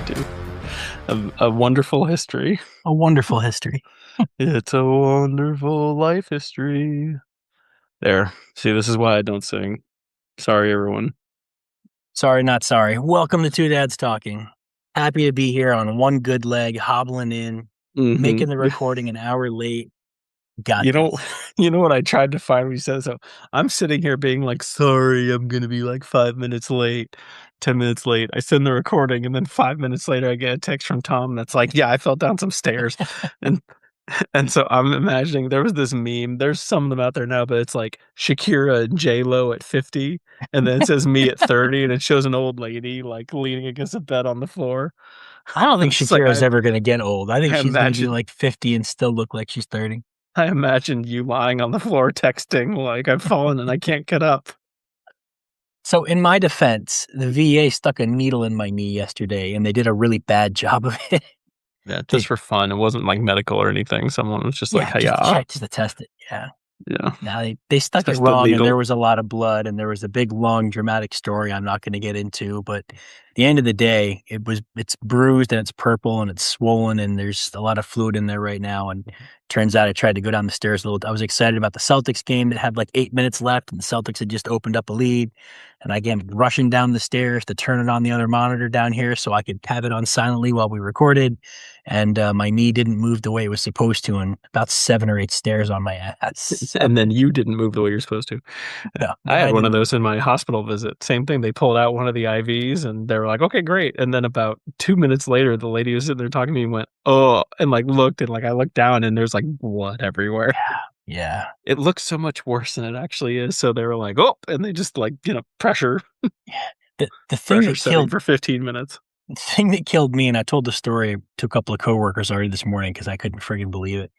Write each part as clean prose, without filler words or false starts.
do. A wonderful history. A wonderful history. It's a wonderful life history. There. See, this is why I don't sing. Sorry, everyone. Sorry, not sorry. Welcome to Two Dads Talking. Happy to be here on one good leg, hobbling in, making the recording an hour late. Got You know, this. you know what I tried to find when you said so? I'm sitting here being like, sorry, I'm gonna be like 5 minutes late, 10 minutes late. I send the recording, and then 5 minutes later, I get a text from Tom that's like, yeah, I fell down some stairs, and and so I'm imagining there was this meme. There's some of them out there now, but it's like Shakira and J Lo at 50, and then it says me at 30, and it shows an old lady like leaning against a bed on the floor. I don't think It's like Shakira's ever going to get old. I think I she's going to be imagine like 50 and still look like she's 30. I imagined you lying on the floor texting like I've fallen and I can't get up. So in my defense, the VA stuck a needle in my knee yesterday, and they did a really bad job of it. Yeah, just for fun. It wasn't like medical or anything. Someone was just like, hey, just to test it. Yeah. Yeah. Now they stuck it Test the wrong, and needle. there was a lot of blood, and there was a big, long, dramatic story I'm not going to get into. But at the end of the day, it's bruised and it's purple and it's swollen, and there's a lot of fluid in there right now. And turns out I tried to go down the stairs a little. I was excited about the Celtics game that had like 8 minutes left, and the Celtics had just opened up a lead. And I came rushing down the stairs to turn it on the other monitor down here so I could have it on silently while we recorded. And my knee didn't move the way it was supposed to, and about 7 or 8 stairs on my ass. And then you didn't move the way you're supposed to. No, I had one of those in my hospital visit. Same thing. They pulled out one of the IVs and they were like, okay, great. And then about 2 minutes later, the lady was sitting there talking to me and went, oh, and like looked, and like I looked down and there's like blood everywhere. Yeah. It looks so much worse than it actually is. So they were like, oh, and they just like, pressure. The thing that killed for 15 minutes. The thing that killed me, and I told the story to a couple of coworkers already this morning because I couldn't friggin' believe it.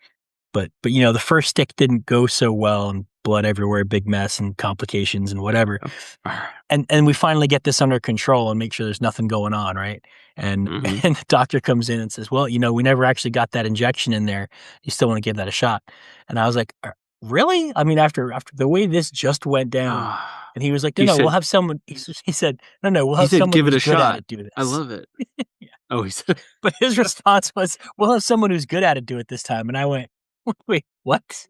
But the first stick didn't go so well, and blood everywhere, big mess and complications and whatever. And we finally get this under control and make sure there's nothing going on, right? And and the doctor comes in and says, well, we never actually got that injection in there. You still want to give that a shot? And I was like, really? I mean, after the way this just went down. And he was like, no, we'll have someone. He said, no, we'll have someone give it a who's good shot. at it do this. I love it. Yeah. Oh, he said, but his response was, we'll have someone who's good at it do it this time. And I went, wait, what?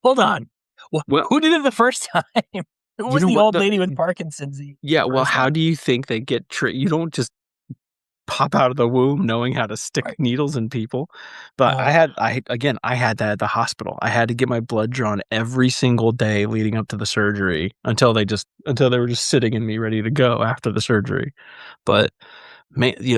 Hold on. Well, who did it the first time? It was the old lady with Parkinson's. Yeah, well, how do you think they get you don't just pop out of the womb knowing how to stick needles in people. But I had that at the hospital. I had to get my blood drawn every single day leading up to the surgery until they were just sitting in me ready to go after the surgery. But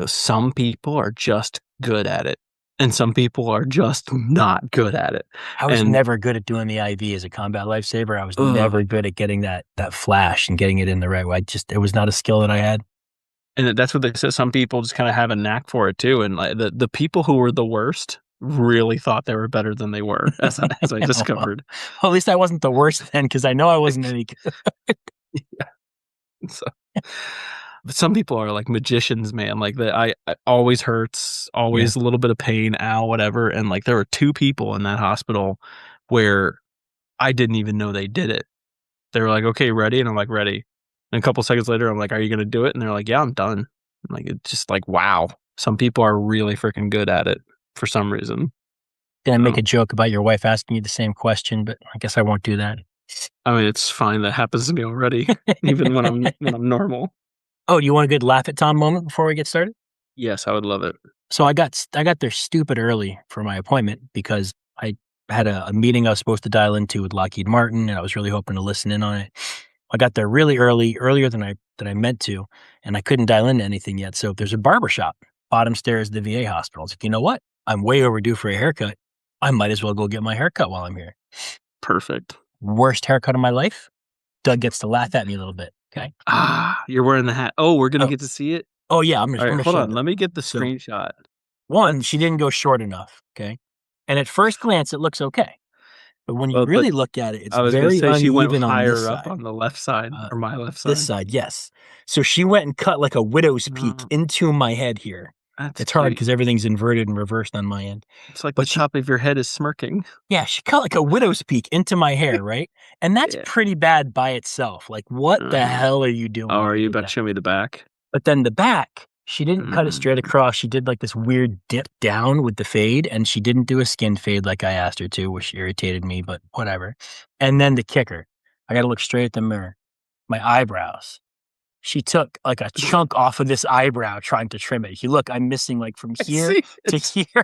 some people are just good at it, and some people are just not good at it. I was never good at doing the IV as a combat lifesaver. I was never good at getting that flash and getting it in the right way. It was not a skill that I had. And that's what they said. Some people just kind of have a knack for it too. And like the people who were the worst really thought they were better than they were, as I discovered. Well, at least I wasn't the worst then, because I know I wasn't any good. Yeah. So, but some people are like magicians, man. Like I always hurts, always a little bit of pain, ow, whatever. And like there were 2 people in that hospital where I didn't even know they did it. They were like, okay, ready? And I'm like, ready. And a couple seconds later, I'm like, are you going to do it? And they're like, yeah, I'm done. I'm like, it's just like, wow. Some people are really freaking good at it for some reason. Gonna make a joke about your wife asking you the same question, but I guess I won't do that. I mean, it's fine. That happens to me already, even when I'm normal. Oh, you want a good laugh at Tom moment before we get started? Yes, I would love it. So I got there stupid early for my appointment because I had a meeting I was supposed to dial into with Lockheed Martin, and I was really hoping to listen in on it. I got there really early, earlier than I meant to, and I couldn't dial into anything yet. So there's a barbershop, bottom stairs of the VA hospital. I was like, you know what? I'm way overdue for a haircut. I might as well go get my haircut while I'm here. Perfect. Worst haircut of my life. Doug gets to laugh at me a little bit. Okay. You're wearing the hat. Oh, we're gonna get to see it. Oh yeah, I'm gonna hold on. Let me get the screenshot. One, she didn't go short enough. Okay, and at first glance, it looks okay. But when you really look at it, it's very uneven. She went on higher this up side. on the left side, or my left side. This side, yes. So she went and cut like a widow's peak into my head here. It's hard because everything's inverted and reversed on my end. It's like the top of your head is smirking. Yeah, she cut like a widow's peak into my hair, right? And that's pretty bad by itself. Like, what the hell are you doing? Oh, are you about to show me the back? But then the back, She didn't cut it straight Mm. across. She did like this weird dip down with the fade, and she didn't do a skin fade like I asked her to, which irritated me, but whatever. And then the kicker, I got to look straight at the mirror. My eyebrows. She took like a chunk off of this eyebrow trying to trim it. If you look, I'm missing like from I here see. to here.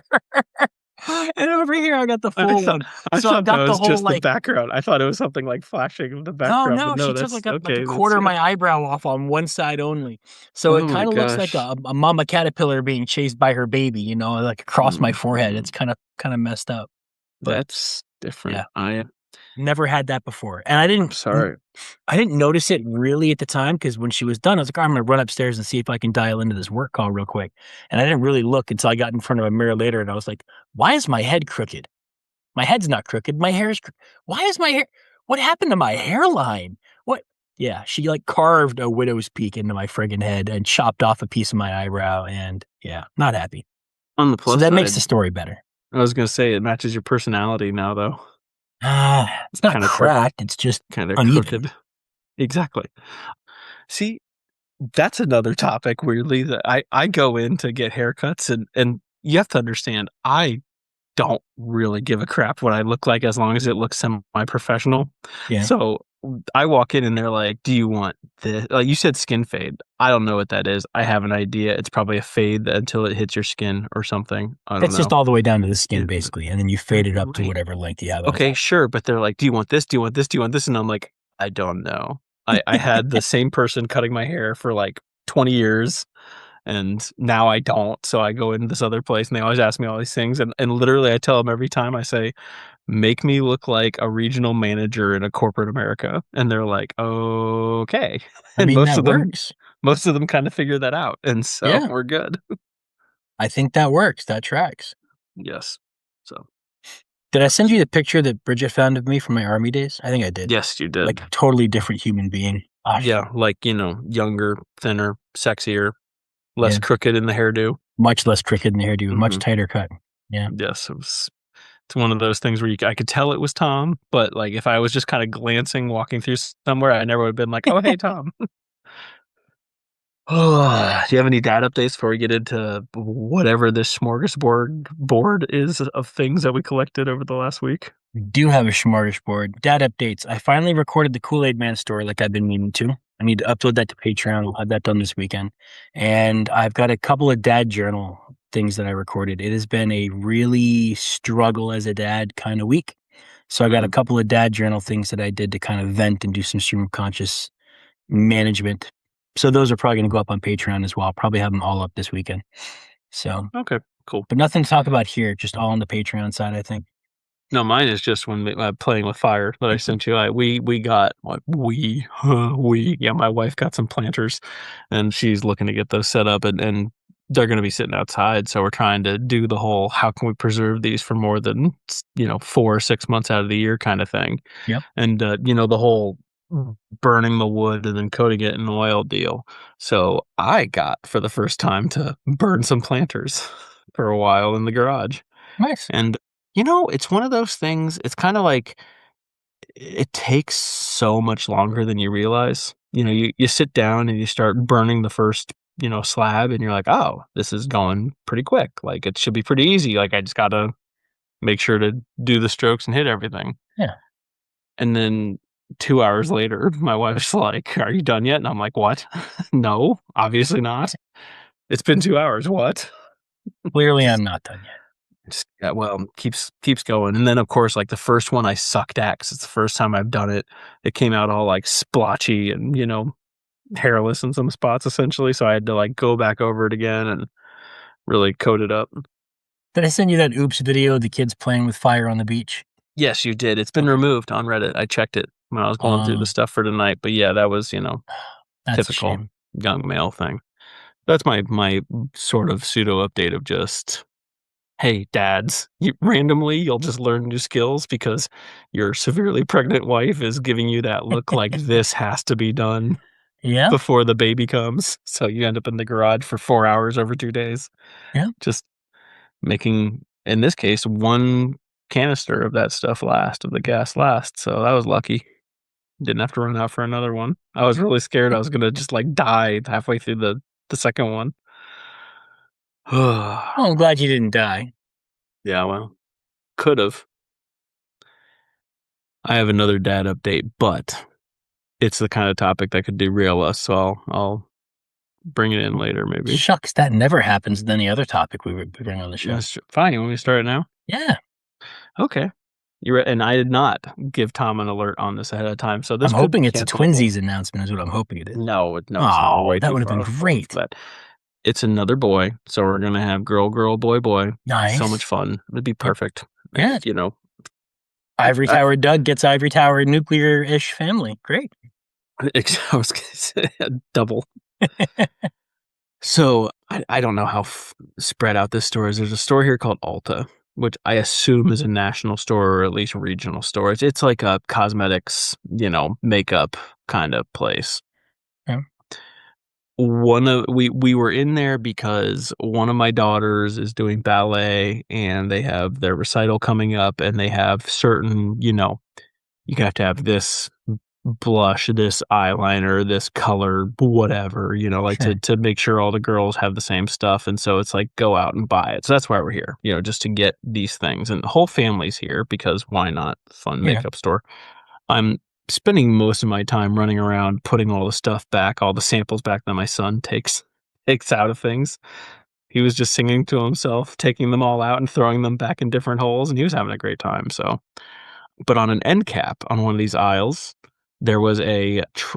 And over here, I got the I full thought one. I So I've thought that got the was whole just the like, background. I thought it was something like flashing in the no, background, but no, no, she took that's like a okay. That's quarter of yeah. my eyebrow off on one side only. So it Oh my kind of looks like gosh. a mama caterpillar being chased by her baby, like across my forehead. Mhm. It's kind of messed up. But That's different. yeah, never had that before. And I'm sorry. I didn't notice it really at the time because when she was done, I was like, "Oh, I'm going to run upstairs and see if I can dial into this work call real quick." And I didn't really look until I got in front of a mirror later and I was like, why is my head crooked? My head's not crooked. My hair is why is my hair? What happened to my hairline? What? Yeah, she like carved a widow's peak into my friggin' head and chopped off a piece of my eyebrow. And yeah, not happy. On the So plus that makes the side, story better. I was gonna say it matches your personality now, though. It's not Kinda cracked. It's just kinda uneven. crooked. Exactly. See, that's another topic weirdly that I go in to get haircuts and you have to understand, I don't really give a crap what I look like as long as it looks semi-professional. Yeah. So, I walk in and they're like, "Do you want this?" Like, you said skin fade. I don't know what that is. I have an idea. It's probably a fade until it hits your skin or something. I don't It's just know. all the way down to the skin, It basically. And then you fade it up to right. whatever length you have on Okay, top. sure, but they're like, "Do you want this? Do you want this? Do you want this?" And I'm like, "I don't know." I had the same person cutting my hair for, like, 20 years, and now I don't, so I go into this other place, and they always ask me all these things, and literally, I tell them every time, I say, "Make me look like a regional manager in a corporate America," and they're like, "Okay," I and mean, that works. most of them kinda figure that out, and so Yeah. we're good. I think that works. That tracks. Yes. So, Did I send that's you the picture that Bridget found of me from my army days? I think I did. yes, you did. Like, totally different human being. Gosh. Yeah, like, younger, thinner, sexier, less Yeah. crooked in the hairdo. Much less crooked in the hairdo, much Mhm. tighter cut. Yeah. Yes, it's one of those things where I could tell it was Tom, but, like, if I was just kinda glancing, walking through somewhere, I never would've been like, "Oh, hey, Tom." Do you have any dad updates before we get into whatever this smorgasbord board is of things that we collected over the last week? We do have a smorgasbord. Dad updates. I finally recorded the Kool-Aid Man story like I've been meaning to. I need to upload that to Patreon. I'll have that done this weekend. And I've got a couple of dad journal things that I recorded. It has been a really struggle as a dad kind of week. So I got a Mm, couple of dad journal things that I did to kind of vent and do some stream of conscious management. So those are probably going to go up on Patreon as well. I'll probably have them all up this weekend. So, okay, cool. but nothing to talk about here, just all on the Patreon side, I think. No, mine is just when playing with fire that I sent you. We got like we yeah, my wife got some planters, and she's looking to get those set up, and they're going to be sitting outside. So we're trying to do the whole how can we preserve these for more than 4 or 6 months out of the year kind of thing, Yep. and the whole burning the wood and then coating it in oil deal. So I got for the first time to burn some planters for a while in the garage. Nice. And, it's one of those things, it's kinda like it takes so much longer than you realize. You sit down and you start burning the first, slab, and you're like, "Oh, this is going pretty quick. Like, it should be pretty easy. Like, I just gotta make sure to do the strokes and hit everything." Yeah. And then 2 hours later, my wife's like, "Are you done yet?" And I'm like, "What? No, obviously not. It's been 2 hours. What?" Clearly, I'm not done yet. Just yeah, well, keeps going, and then, of course, like, the first one I sucked at 'cause it's the first time I've done it. It came out all, like, splotchy and, hairless in some spots, essentially, so I had to, like, go back over it again and really coat it up. Did I send you that oops video of the kids playing with fire on the beach? Yes, you did. It's been Okay. removed on Reddit. I checked it when I was going through the Um, stuff for tonight, but, yeah, that was, that's a typical shame. young male thing. That's my sort of pseudo update of just hey, dads, you'll just learn new skills because your severely pregnant wife is giving you that look like this has to be done Yeah. before the baby comes. So you end up in the garage for 4 hours over 2 days, Yeah. just making, in this case, 1 canister of that stuff last, of the gas last. So that was lucky. Didn't have to run out for another one. I was really scared I was gonna just, like, die halfway through the second one. Well, I'm glad you didn't die. Yeah, well, could have. I have another dad update, but it's the kind of topic that could derail us, so I'll bring it in later, maybe. Shucks, that never happens with any other topic we bring on the show. That's fine. You want me to start it now? Yeah, Okay. And I did not give Tom an alert on this ahead of time, so I'm this could hoping be it's a cancelable. twinsies announcement is what I'm hoping it is. No, it's not. We're Oh, way that too would have been far forward for great. that. It's another boy, so we're gonna have girl, girl, boy, boy. So much Nice. fun. It'd be Yep. perfect. Yeah. You know, Ivory I, Tower Doug gets Ivory Tower nuclear-ish family. Great. I was gonna say double. So I don't know how spread out this store is. There's a store here called Ulta, which I assume is a national store or at least regional store. It's like a cosmetics, makeup kind of place. Yeah, We were in there because one of my daughters is doing ballet and they have their recital coming up and they have certain, you have to have this blush, this eyeliner, this color, whatever, like to sure. to make sure all the girls have the same stuff. And so it's like go out and buy it. So that's why we're here, just to get these things. And the whole family's here because why not? Fun Yeah, makeup store. I'm spending most of my time running around putting all the stuff back, all the samples back that my son takes out of things. He was just singing to himself, taking them all out and throwing them back in different holes, and he was having a great time. So, but on an end cap on one of these aisles, there was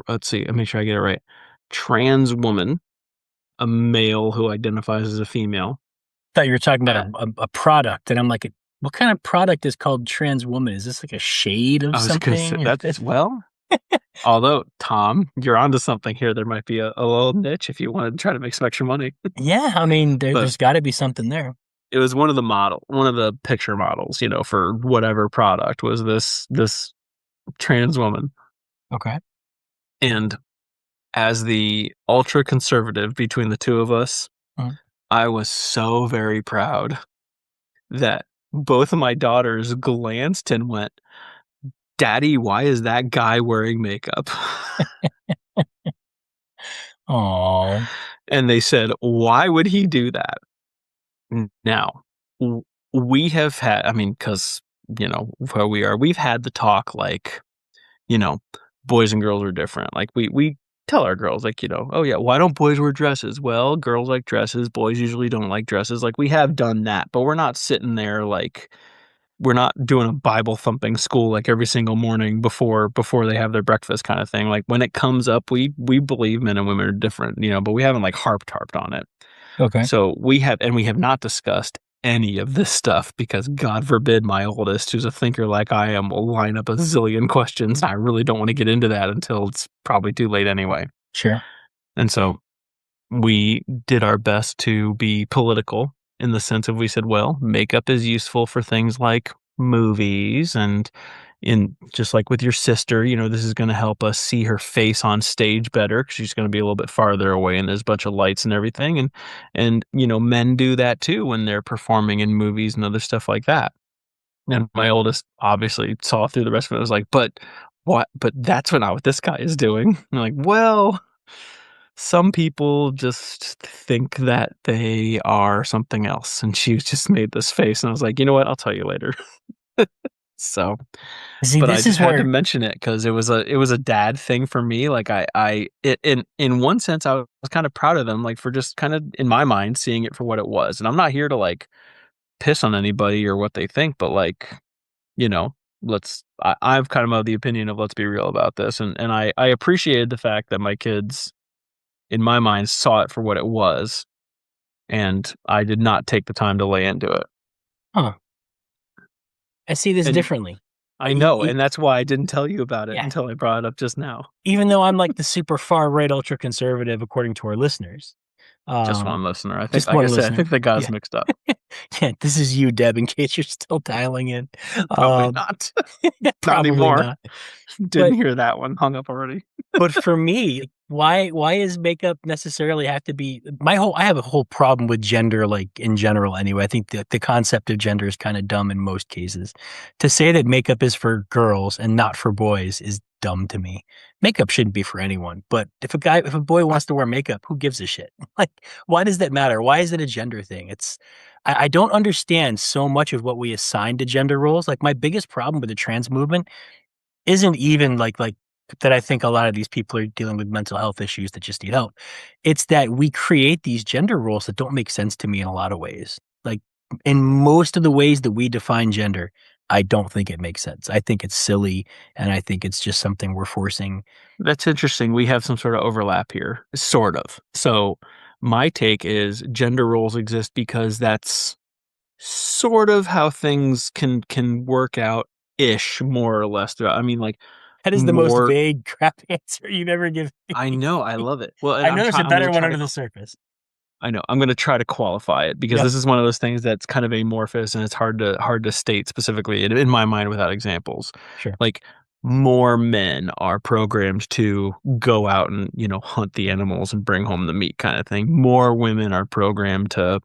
let's see, let me make sure I get it right. Trans woman, a male who identifies as a female. thought you were talking about Uh, a product, and I'm like, what kind of product is called trans woman? Is this like a shade of I was gonna say something? that's well. Although Tom, you're onto something here. There might be a little niche if you want to try to make some extra money. Yeah, I mean, But there's got to be something there. it was one of the picture models, for whatever product was this trans woman. Okay. And as the ultra conservative between the two of us, Mhm. I was so very proud that both of my daughters glanced and went, "Daddy, why is that guy wearing makeup?" Oh, And they said, "Why would he do that?" Now, we have had, I mean, because, where we are, we've had the talk like, you know, boys and girls are different. Like we tell our girls like, "Oh yeah, why don't boys wear dresses?" Well, girls like dresses, boys usually don't like dresses. Like we have done that, but we're not sitting there like we're not doing a Bible thumping school like every single morning before they have their breakfast kind of thing. Like when it comes up, we believe men and women are different, but we haven't like harped on it. okay. So we have not discussed any of this stuff because God forbid my oldest, who's a thinker like I am, will line up a zillion questions. I really don't want to get into that until it's probably too late anyway. Sure. And so we did our best to be political in the sense of we said, well, makeup is useful for things like movies and in just like with your sister, this is going to help us see her face on stage better because she's going to be a little bit farther away and there's a bunch of lights and everything. And men do that too when they're performing in movies and other stuff like that. And my oldest obviously saw through the rest of it. Was like, but what? But that's not what this guy is doing. I'm like, well, some people just think that they are something else. And she just made this face, and I was like, you know what? I'll tell you later. So, See, but I this just is had to where mention it because it was a dad thing for me. Like in one sense, I was kind of proud of them, like for just kind of in my mind seeing it for what it was. And I'm not here to like piss on anybody or what they think, but like you know, I've kind of of the opinion of let's be real about this. And I appreciated the fact that my kids, in my mind, saw it for what it was. And I did not take the time to lay into it. huh, I see this And differently. I E know, e and that's why I didn't tell you about it yeah, until I brought it up just now. even though I'm like the super far right ultra conservative according to our listeners. Just Um, one listener. I think, just like I one said, I listener. think they got us Yeah. mixed up. Yeah, this is you, Deb, in case you're still dialing in. Probably Um, not. Not probably anymore. not. Didn't But hear that one. Hung up already. but for me, why is makeup necessarily have to be I have a whole problem with gender, like in general anyway. I think the concept of gender is kind of dumb in most cases. To say that makeup is for girls and not for boys is dumb to me. Makeup shouldn't be for anyone. But if a boy wants to wear makeup, who gives a shit? Like, why does that matter? Why is it a gender thing? I don't understand so much of what we assign to gender roles. Like my biggest problem with the trans movement isn't even like that. I think a lot of these people are dealing with mental health issues that just need help. It's that we create these gender roles that don't make sense to me in a lot of ways. Like in most of the ways that we define gender, I don't think it makes sense. I think it's silly, and I think it's just something we're forcing. That's interesting. We have some sort of overlap here, sort of. So my take is gender roles exist because that's sort of how things can work out ish, more or less throughout. I mean, like That is the most more. vague crap answer you've ever given I me. know, I love it. Well, and I know there's a I'm gonna better one try under to. the surface. I know. I'm going to try to qualify it because Yep, this is one of those things that's kind of amorphous and it's hard to state specifically in my mind without examples. sure. Like more men are programmed to go out and, hunt the animals and bring home the meat kind of thing. More women are programmed to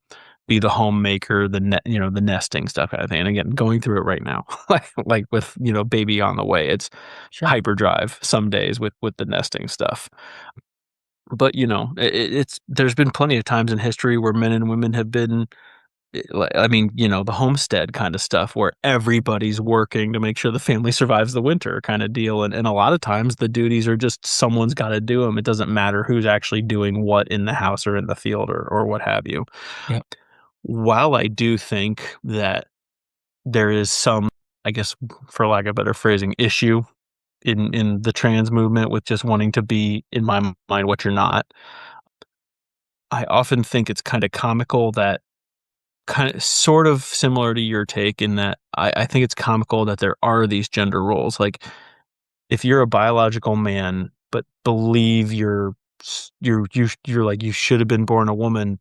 be the homemaker, the nesting stuff kind of thing. And again, going through it right now, like with, baby on the way, it's Sure. hyperdrive some days with the nesting stuff. But, it's there's been plenty of times in history where men and women have been, I mean, the homestead kind of stuff where everybody's working to make sure the family survives the winter kind of deal. And a lot of times the duties are just someone's got to do them. It doesn't matter who's actually doing what in the house or in the field or what have you. Yep. While I do think that there is some, I guess, for lack of better phrasing, issue in the trans movement with just wanting to be, in my mind, what you're not. I often think it's kinda comical that kinda sort of similar to your take in that I think it's comical that there are these gender roles, like, if you're a biological man, but believe you're like, you should have been born a woman,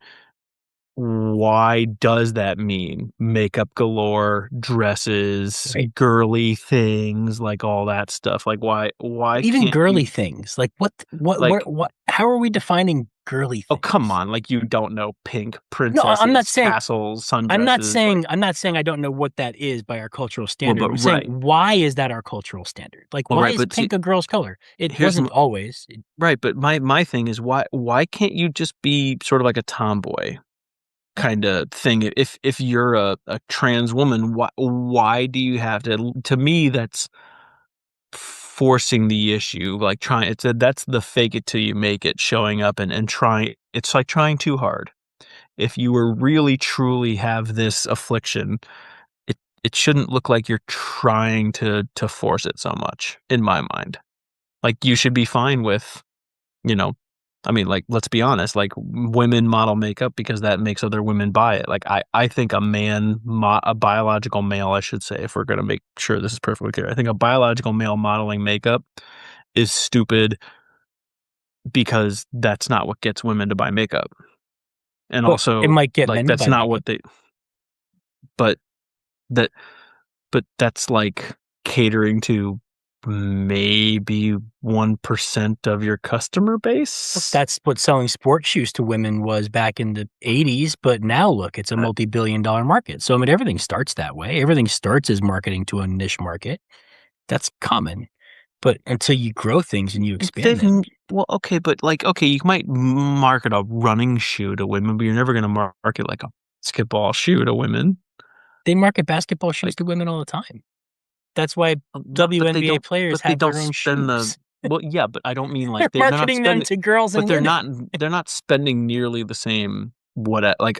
why does that mean makeup galore, dresses, Right. girly things, like, all that stuff? Like, why Even can't you girly things, like like what how are we defining girly oh, come things? on, like, you don't know pink No, I'm not princesses, saying tassels, sundresses, like I'm not saying I don't know what that is by our cultural well, standard. but I'm saying, right. why is that our cultural standard? Like, Well, why right, is but see, pink a girl's color? It here's m wasn't always. right, but my thing is why can't you just be sort of like a tomboy kinda thing? If you're a trans woman, why do you have to me, that's forcing the issue, like, trying that's the fake it till you make it, showing up and trying it's like trying too hard. If you were really truly have this affliction, it shouldn't look like you're trying to force it so much, in my mind. Like, you should be fine with, you know I mean, like, let's be honest, like, women model makeup because that makes other women buy it. Like, I think a biological male, I should say, if we're gonna make sure this is perfectly clear, I think a biological male modeling makeup is stupid because that's not what gets women to buy makeup. And But it also, might get like, men to that's buy not makeup. what they but that But that's, like, catering to maybe 1% of your customer Look, base? that's what selling sports shoes to women was back in the '80s, but now look, it's a Uh, multi-billion-dollar market. So, I mean, everything starts that way. Everything starts as marketing to a niche market. That's common. But until you grow things and you expand they've them, n well, okay, but, like, okay, you might market a running shoe to women, but you're never gonna market, like, a basketball shoe to women. they market basketball shoes Like, to women all the time. That's why but they WNBA don't players but they have don't their own spend the shoes. well, yeah, but I don't mean, They're like, they're not marketing them spending to girls but and women. they're not spending nearly the same like,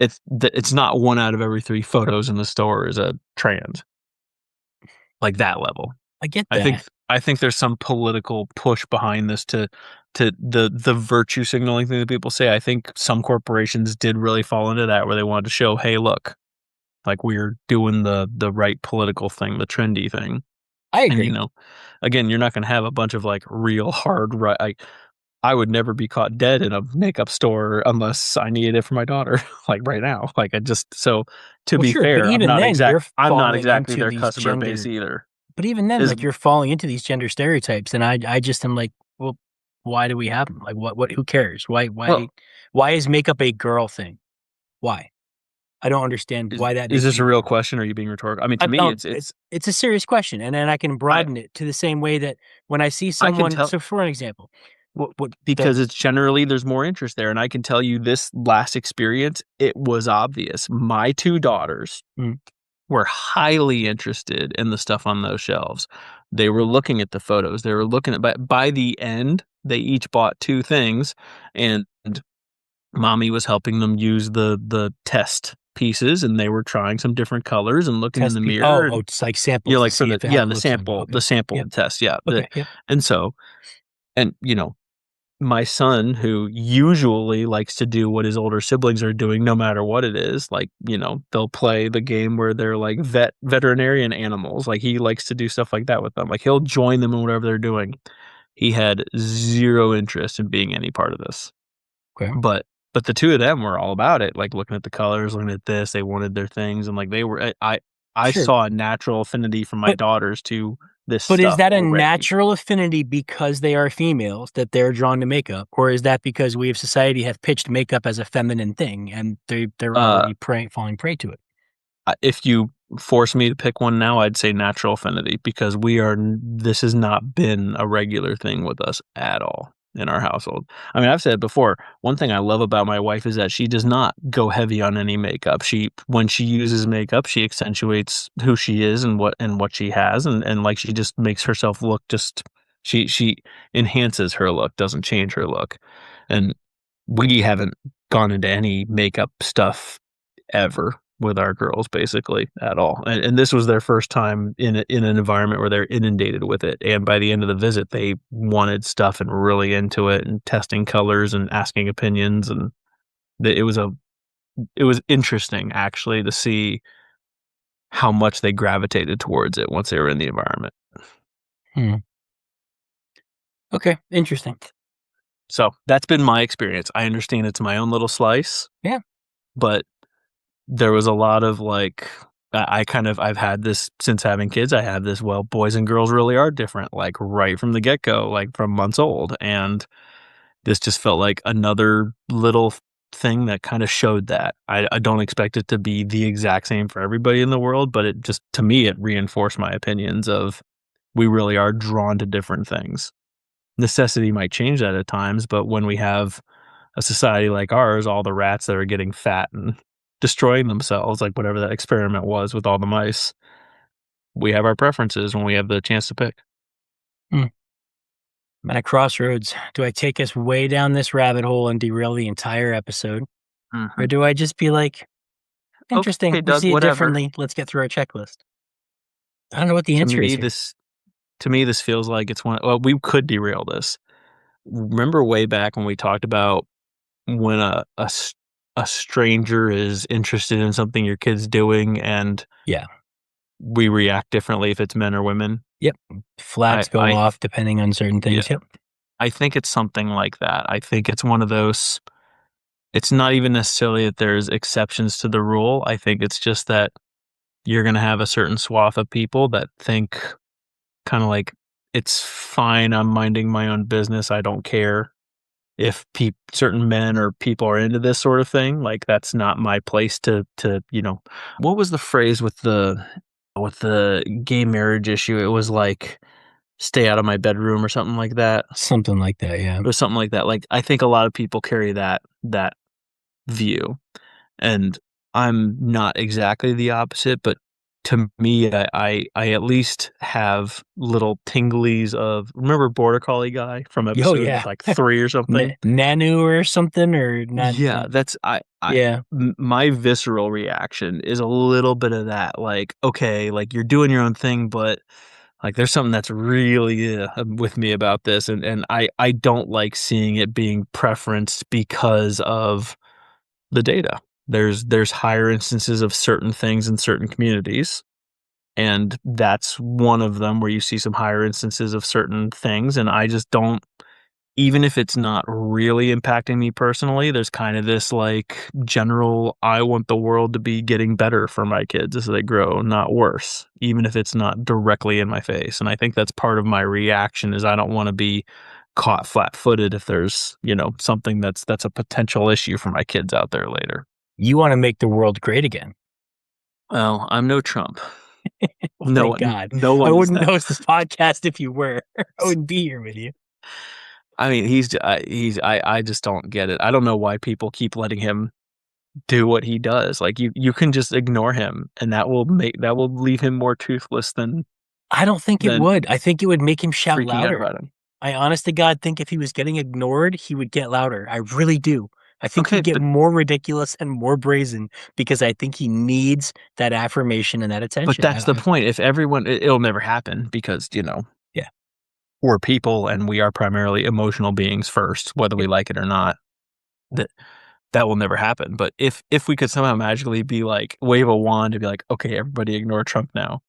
it's not 1 out of every 3 photos in the store is a trans, like that level. I get I think that. I think there's some political push behind this to the virtue signaling thing that people say. I think some corporations did really fall into that where they wanted to show, "Hey, look, like, we're doing the right political thing, the trendy thing." I And, agree. again, you're not gonna have a bunch of, like, real hard I would never be caught dead in a makeup store unless I needed it for my daughter, like, right now. Like, I just so to Well, be sure, but fair, even then, you're I'm not falling exactly into their these customer base gender either. but even then, Is like, you're falling into these gender stereotypes, and I just am like, "Well, why do we have them? Like, who cares? Well, Why is makeup a girl thing? Why? I don't understand is why that is makes this a you. real question, or are you being rhetorical? I mean, to I me, don't. it's It's a serious question, and then I can I broaden it to the same way that when I see I can someone. tell So, for an example, what the because it's generally there's more interest there, and I can tell you this last experience, it was obvious. My 2 daughters mm, were highly interested in the stuff on those shelves. They were looking at the photos, they were looking at by the end, they each bought 2 things, and mommy was helping them use the test pieces, and they were trying some different colors and looking in test the piece. mirror Oh, and, it's like you know, samples to like for see the if how it the looks on. sample Okay. Yep. test, yeah, Okay. Yep. and so and, you know, my son, who usually likes to do what his older siblings are doing no matter what it is, like, you know, they'll play the game where they're like veterinarian animals, like, he likes to do stuff like that with them, like, he'll join them in whatever they're doing. He had 0 interest in being any part of this. Okay. But the 2 of them were all about it, like, looking at the colors, looking at this, they wanted their things, and, like, they were I Sure. saw a natural affinity from my But daughters to this But is stuff that a already. natural affinity because they are females that they're drawn to makeup, or is that because we of society have pitched makeup as a feminine thing and they're Uh, already falling prey to it? if you force me to pick one now, I'd say natural affinity because this has not been a regular thing with us at all in our household. I mean, I've said it before, one thing I love about my wife is that she does not go heavy on any makeup. When she uses makeup, she accentuates who she is and what she has, and like she just makes herself look just she enhances her look, doesn't change her look. And we haven't gone into any makeup stuff ever with our girls basically at all. And this was their first time in an environment where they're inundated with it. And by the end of the visit, they wanted stuff and really into it and testing colors and asking opinions. And it was it was interesting actually to see how much they gravitated towards it once they were in the environment. Hmm. Okay, interesting. So that's been my experience. I understand it's my own little slice, Yeah. but there was a lot of, like I've had this since having kids, I have this, well, boys and girls really are different, like, right from the get-go, like, from months old, and this just felt like another little thing that kinda showed that. I don't expect it to be the exact same for everybody in the world, but it just to me, it reinforced my opinions of we really are drawn to different things. Necessity might change that at times, but when we have a society like ours, all the rats that are getting fat and destroying themselves, like whatever that experiment was with all the mice, we have our preferences when we have the chance to pick. Hmm. I'm at a crossroads. Do I take us way down this rabbit hole and derail the entire episode? Or Mhm. do I just be like, interesting, Okay, we Doug, see it whatever. differently. Let's get through our checklist. I don't know what the To answer is me, here. this to me, this feels like it's one well, we could derail this. Remember way back when we talked about when a stranger is interested in something your kid's doing and Yeah. we react differently if it's men or women? Yep. Flags go I th off depending on certain Yeah, things. Yep. I think it's something like that. I think it's one of those. It's not even necessarily that there's exceptions to the rule. I think it's just that you're gonna have a certain swath of people that think kinda like, "It's fine, I'm minding my own business, I don't care if certain men or people are into this sort of thing, like, that's not my place to," you know. What was the phrase with the gay marriage issue? It was like, "Stay out of my bedroom," or something like that, Something like that. Yeah. or something like that. Like, I think a lot of people carry that view. And I'm not exactly the opposite, but to me, I at least have little tinglies of remember Border Collie guy from Oh, episode, yeah. like, 3 or something? Nanu or something or not. Yeah, that's Yeah. my visceral reaction is a little bit of that, like, okay, like, you're doing your own thing, but, like, there's something that's really, with me about this, and I don't like seeing it being preferenced because of the data. There's higher instances of certain things in certain communities, and that's one of them where you see some higher instances of certain things, and I just don't even if it's not really impacting me personally, there's kind of this, like, general, I want the world to be getting better for my kids as they grow, not worse, even if it's not directly in my face, and I think that's part of my reaction is I don't wanna be caught flat-footed if there's, something that's a potential issue for my kids out there later. You wanna make the world great again. Well, I'm no Trump. Well, No thank one God. no I one is wouldn't that. host this podcast if you were. I wouldn't be here with you. I mean, I just don't get it. I don't know why people keep letting him do what he does. Like, you can just ignore him, and that will leave him more toothless I don't think it than would. I think it would make him shout freaking out louder. about him. I honest to God think if he was getting ignored, he would get louder. I really do. I think Okay, he'd get but more ridiculous and more brazen because I think he needs that affirmation and that but attention. that's the point. If everyone it'll never happen because, Yeah, we're people and we are primarily emotional beings first, whether yeah. we like it or not. That that will never happen. But if we could somehow magically be like wave a wand and be like, okay, everybody ignore Trump now.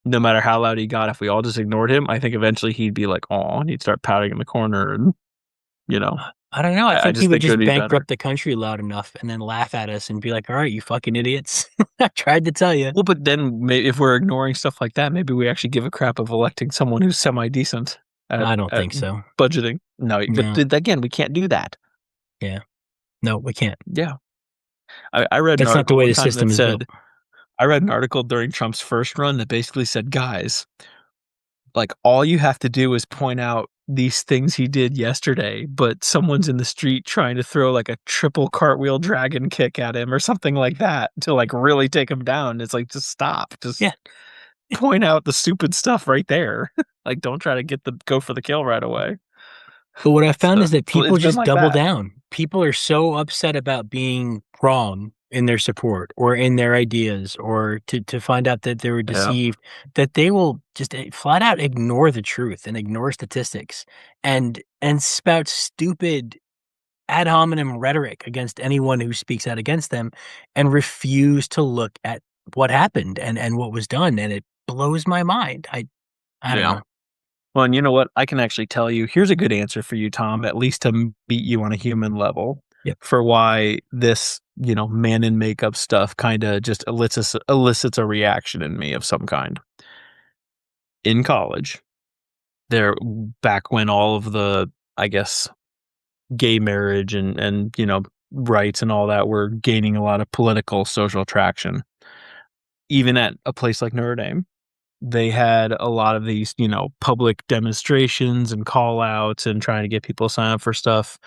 No matter how loud he got, if we all just ignored him, I think eventually he'd be like, oh, and he'd start pouting in the corner and you know, I don't know. I I think he just would think it would just be better. bankrupt the country loud enough and then laugh at us and be like, "All right, you fucking idiots. I tried to tell you." Well, but then if we're ignoring stuff like that, maybe we actually give a crap of electing someone who's semi decent I don't at think so. budgeting. No, but No. again, we can't do that. Yeah. No, we can't. Yeah, I read an That's not the article way one the time that system is built. said I read an article during Trump's first run that basically said, guys, like all you have to do is point out these things he did yesterday, but someone's in the street trying to throw like a triple cartwheel dragon kick at him or something like that to like really take him down. It's like, just stop. Just Yeah. point out the stupid stuff right there. Like, don't try to go for the kill right away. But what I found So is that people it's been just like double that. down. People are so upset about being wrong in their support or in their ideas or to find out that they were Yeah. deceived that they will just flat out ignore the truth and ignore statistics and spout stupid ad hominem rhetoric against anyone who speaks out against them and refuse to look at what happened and what was done, and it blows my mind. I don't Yeah. know. Well, and you know what? I can actually tell you, here's a good answer for you, Tom, at least to meet you on a human level Yep. for why this, man in makeup stuff kind of just elicits a reaction in me of some kind. In college, there back when all of the, I guess, gay marriage and rights and all that were gaining a lot of political social traction, even at a place like Notre Dame. They had a lot of these, public demonstrations and call outs and trying to get people to sign up for stuff.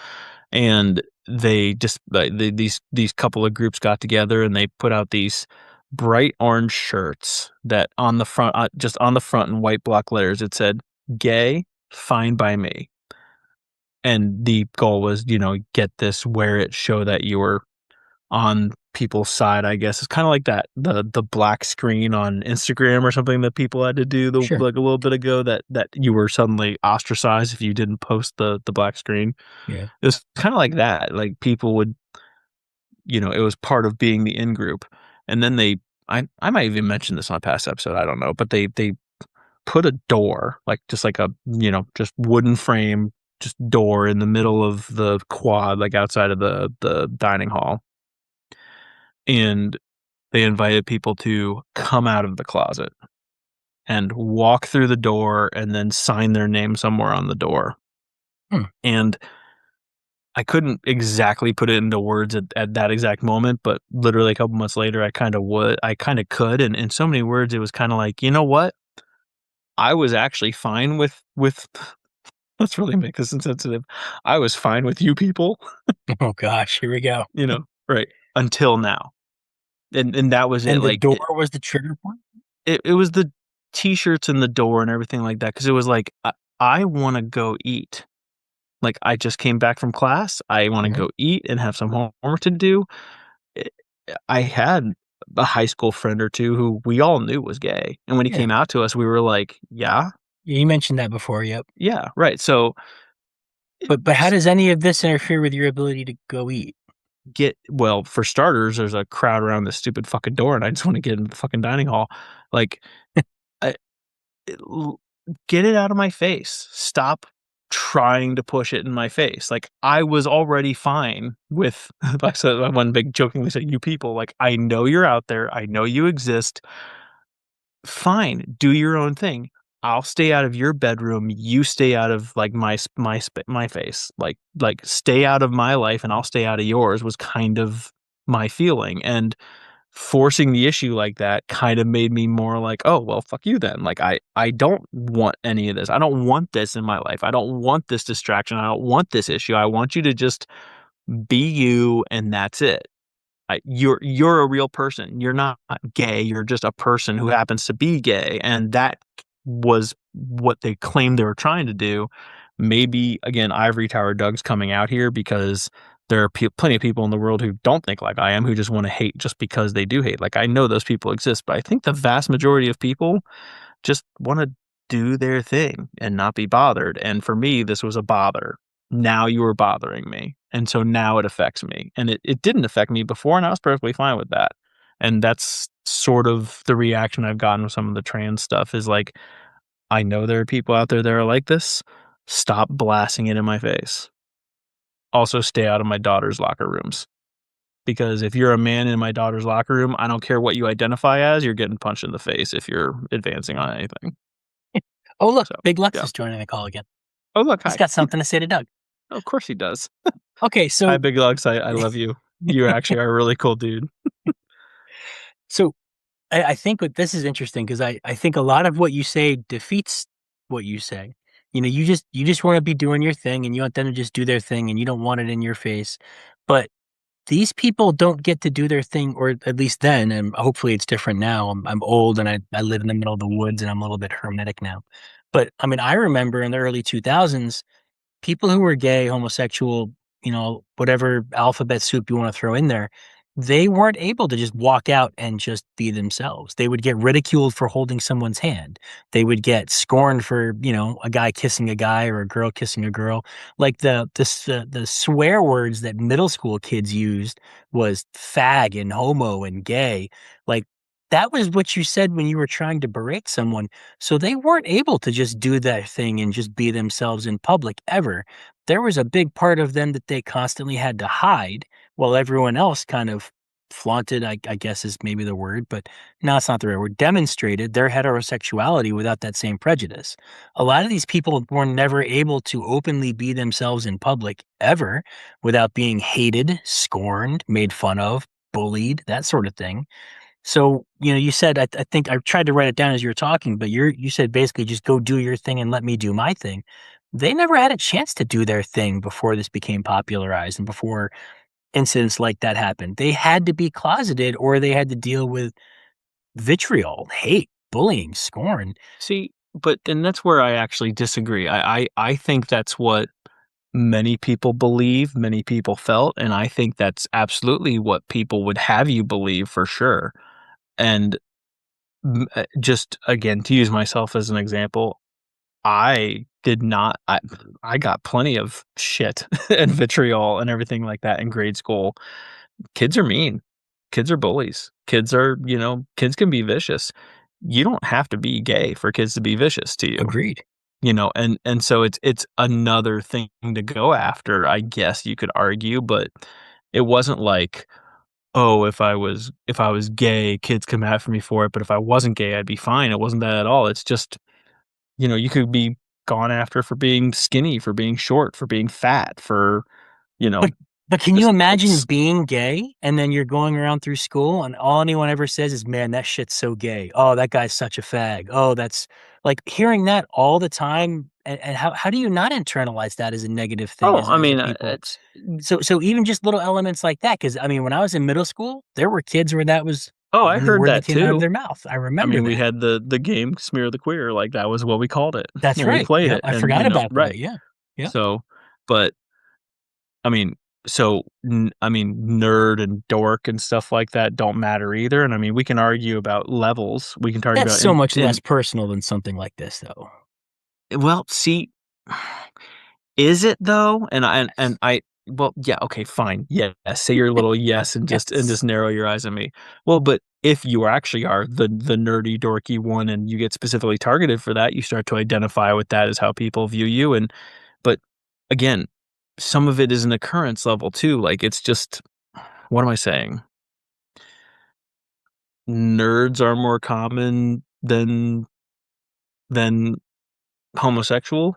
And they just these couple of groups got together and they put out these bright orange shirts that on the front, just on the front in white block letters, it said "Gay, fine by me." And the goal was, get this, wear it, show that you were on people's side, I guess. It's kinda like the black screen on Instagram or something that people had to do Sure. like a little bit ago that you were suddenly ostracized if you didn't post the black screen. Yeah. It was kinda like that, like, people would it was part of being the in group, and then I might even mention this on a past episode, I don't know, but they put a door, like, just like a, just wooden frame, just door in the middle of the quad, like, outside of the dining hall, and they invited people to come out of the closet and walk through the door and then sign their name somewhere on the door. Hmm. And I couldn't exactly put it into words at that exact moment, but literally a couple months later, I kind of could. And in so many words, it was kind of like, you know what? I was actually fine with, let's really make this insensitive. I was fine with you people, Oh gosh, here we go. right. Until now. And that was it. And the Like, door was the trigger point? it was the T-shirts and the door and everything like that, because it was like, I wanna go eat. Like, I just came back from class, I wanna Mhm. go eat and have some homework to do. Eh, I had a high school friend or 2 who we all knew was gay, and when he Yeah. came out to us, we were like, "Yeah? Yeah, you mentioned that before, yep. Yeah, right." So, But how just does any of this interfere with your ability to go eat? well, for starters, there's a crowd around this stupid fucking door, and I just wanna get in the fucking dining hall. Like, I l get it out of my face. Stop trying to push it in my face. Like, I was already fine with like, so one big jokingly said, "You people, like, I know you're out there. I know you exist. Fine, do your own thing. I'll stay out of your bedroom. You stay out of like my face. Like stay out of my life, and I'll stay out of yours. Was kind of my feeling, and forcing the issue like that kind of made me more like, oh well, fuck you then. Like I don't want any of this. I don't want this in my life. I don't want this distraction. I don't want this issue. I want you to just be you, and that's it. You're a real person. You're not gay. You're just a person who happens to be gay, and that was what they claimed they were trying to do. Maybe again, ivory tower Doug's coming out here because there are plenty of people in the world who don't think like I am, who just want to hate just because they do hate. Like I know those people exist, but I think the vast majority of people just want to do their thing and not be bothered. And for me, this was a bother. Now you are bothering me. And so now it affects me. And it didn't affect me before, and I was perfectly fine with that. And that's sort of the reaction I've gotten with some of the trans stuff is like, I know there are people out there that are like this. Stop blasting it in my face. Also, stay out of my daughter's locker rooms. Because if you're a man in my daughter's locker room, I don't care what you identify as, you're getting punched in the face if you're advancing on anything. Oh, look, So, Big Lex yeah. is joining the call again. Oh, look, He's hi. got something to say to Doug. Oh, of course he does. Okay, Hi, so Big Lugs. I love you. You actually are a really cool dude. so I think what this is interesting because I think a lot of what you say defeats what you say. You just want to be doing your thing and you want them to just do their thing and you don't want it in your face. But these people don't get to do their thing, or at least then, and hopefully it's different now. I'm old and I live in the middle of the woods and I'm a little bit hermetic now. But I mean, I remember in the early 2000s, people who were gay, homosexual, whatever alphabet soup you want to throw in there, they weren't able to just walk out and just be themselves. They would get ridiculed for holding someone's hand. They would get scorned for, a guy kissing a guy or a girl kissing a girl. Like the swear words that middle school kids used was fag and homo and gay. Like that was what you said when you were trying to berate someone. So they weren't able to just do that thing and just be themselves in public ever. There was a big part of them that they constantly had to hide while everyone else kind of flaunted, I guess is maybe the word, but no, it's not the right word, demonstrated their heterosexuality without that same prejudice. A lot of these people were never able to openly be themselves in public ever without being hated, scorned, made fun of, bullied, that sort of thing. So, you said, I think I tried to write it down as you were talking, but you said basically just go do your thing and let me do my thing. They never had a chance to do their thing before this became popularized and before incidents like that happened. They had to be closeted or they had to deal with vitriol, hate, bullying, scorn. See, but and that's where I actually disagree. I think that's what many people believe, many people felt, and I think that's absolutely what people would have you believe for sure. And just again, to use myself as an example, I did not. I got plenty of shit and vitriol and everything like that in grade school. Kids are mean. Kids are bullies. Kids can be vicious. You don't have to be gay for kids to be vicious to you. Agreed. And so it's another thing to go after, I guess you could argue, but it wasn't like, oh, if I was gay, kids come after me for it, but if I wasn't gay, I'd be fine. It wasn't that at all. It's just you could be gone after for being skinny, for being short, for being fat, for, you know, But but can you just imagine it's being gay and then you're going around through school and all anyone ever says is, "Man, that shit's so gay. Oh, that guy's such a fag. Oh, that's" like hearing that all the time and how do you not internalize that as a negative thing oh, as I a mean, people? it's So even just little elements like that, because I mean, when I was in middle school, there were kids where that was oh, the I only heard word that that came out of too. their mouth. I I remember mean, we that. had the game Smear the Queer, like, that was what we called it, That's and we right. played Yep, it, I and, forgot about that. right. Yeah. Yep. So, but, I mean, nerd and dork and stuff like that don't matter either, and, I mean, we can argue about levels. We can argue That's about so much less in personal than something like this, though. well, see, is it though? And Yes. I well, yeah, okay, fine. Yes, say your little yes and just Yes. narrow your eyes at me. Well, but if you actually are the nerdy, dorky one and you get specifically targeted for that, you start to identify with that as how people view you. And but again, some of it is an occurrence level too. Like it's just what am I saying? Nerds are more common than than homosexual.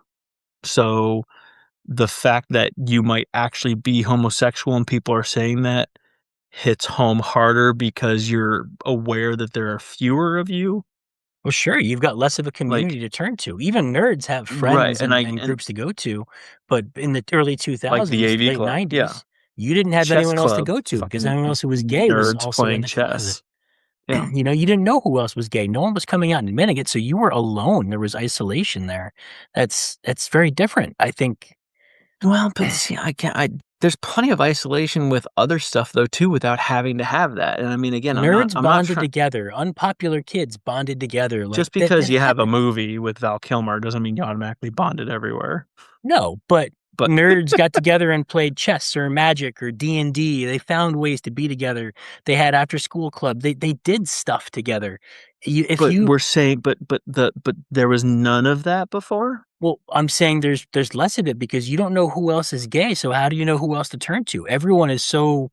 So the fact that you might actually be homosexual and people are saying that hits home harder because you're aware that there are fewer of you. Well, sure, you've got less of a Like, community to turn to. Even nerds have right. friends and And groups to go to, but in the early like the 2000s, AV late club. Yeah. 90s, you didn't have Chess anyone else to club. go to because Fucking anyone else who was gay was nerds also in playing the closet. chess. Yeah. You know, you didn't know who else was gay. No one was coming out and admitting it, so you were alone. There was isolation there. That's very different. I think Well, but see, I can't. There's plenty of isolation with other stuff though too, without having to have that. And I mean, again, nerds I'm not bonded trying. together, unpopular kids bonded together, like, Just that because you have a happened. movie with Val Kilmer doesn't mean you automatically bonded everywhere. No, but But nerds got together and played chess or Magic or D&D. They found ways to be together. They had after school club. They did stuff together. You if but you we're saying, but there was none of that before. Well, I'm saying there's less of it because you don't know who else is gay, so how do you know who else to turn to? Everyone is so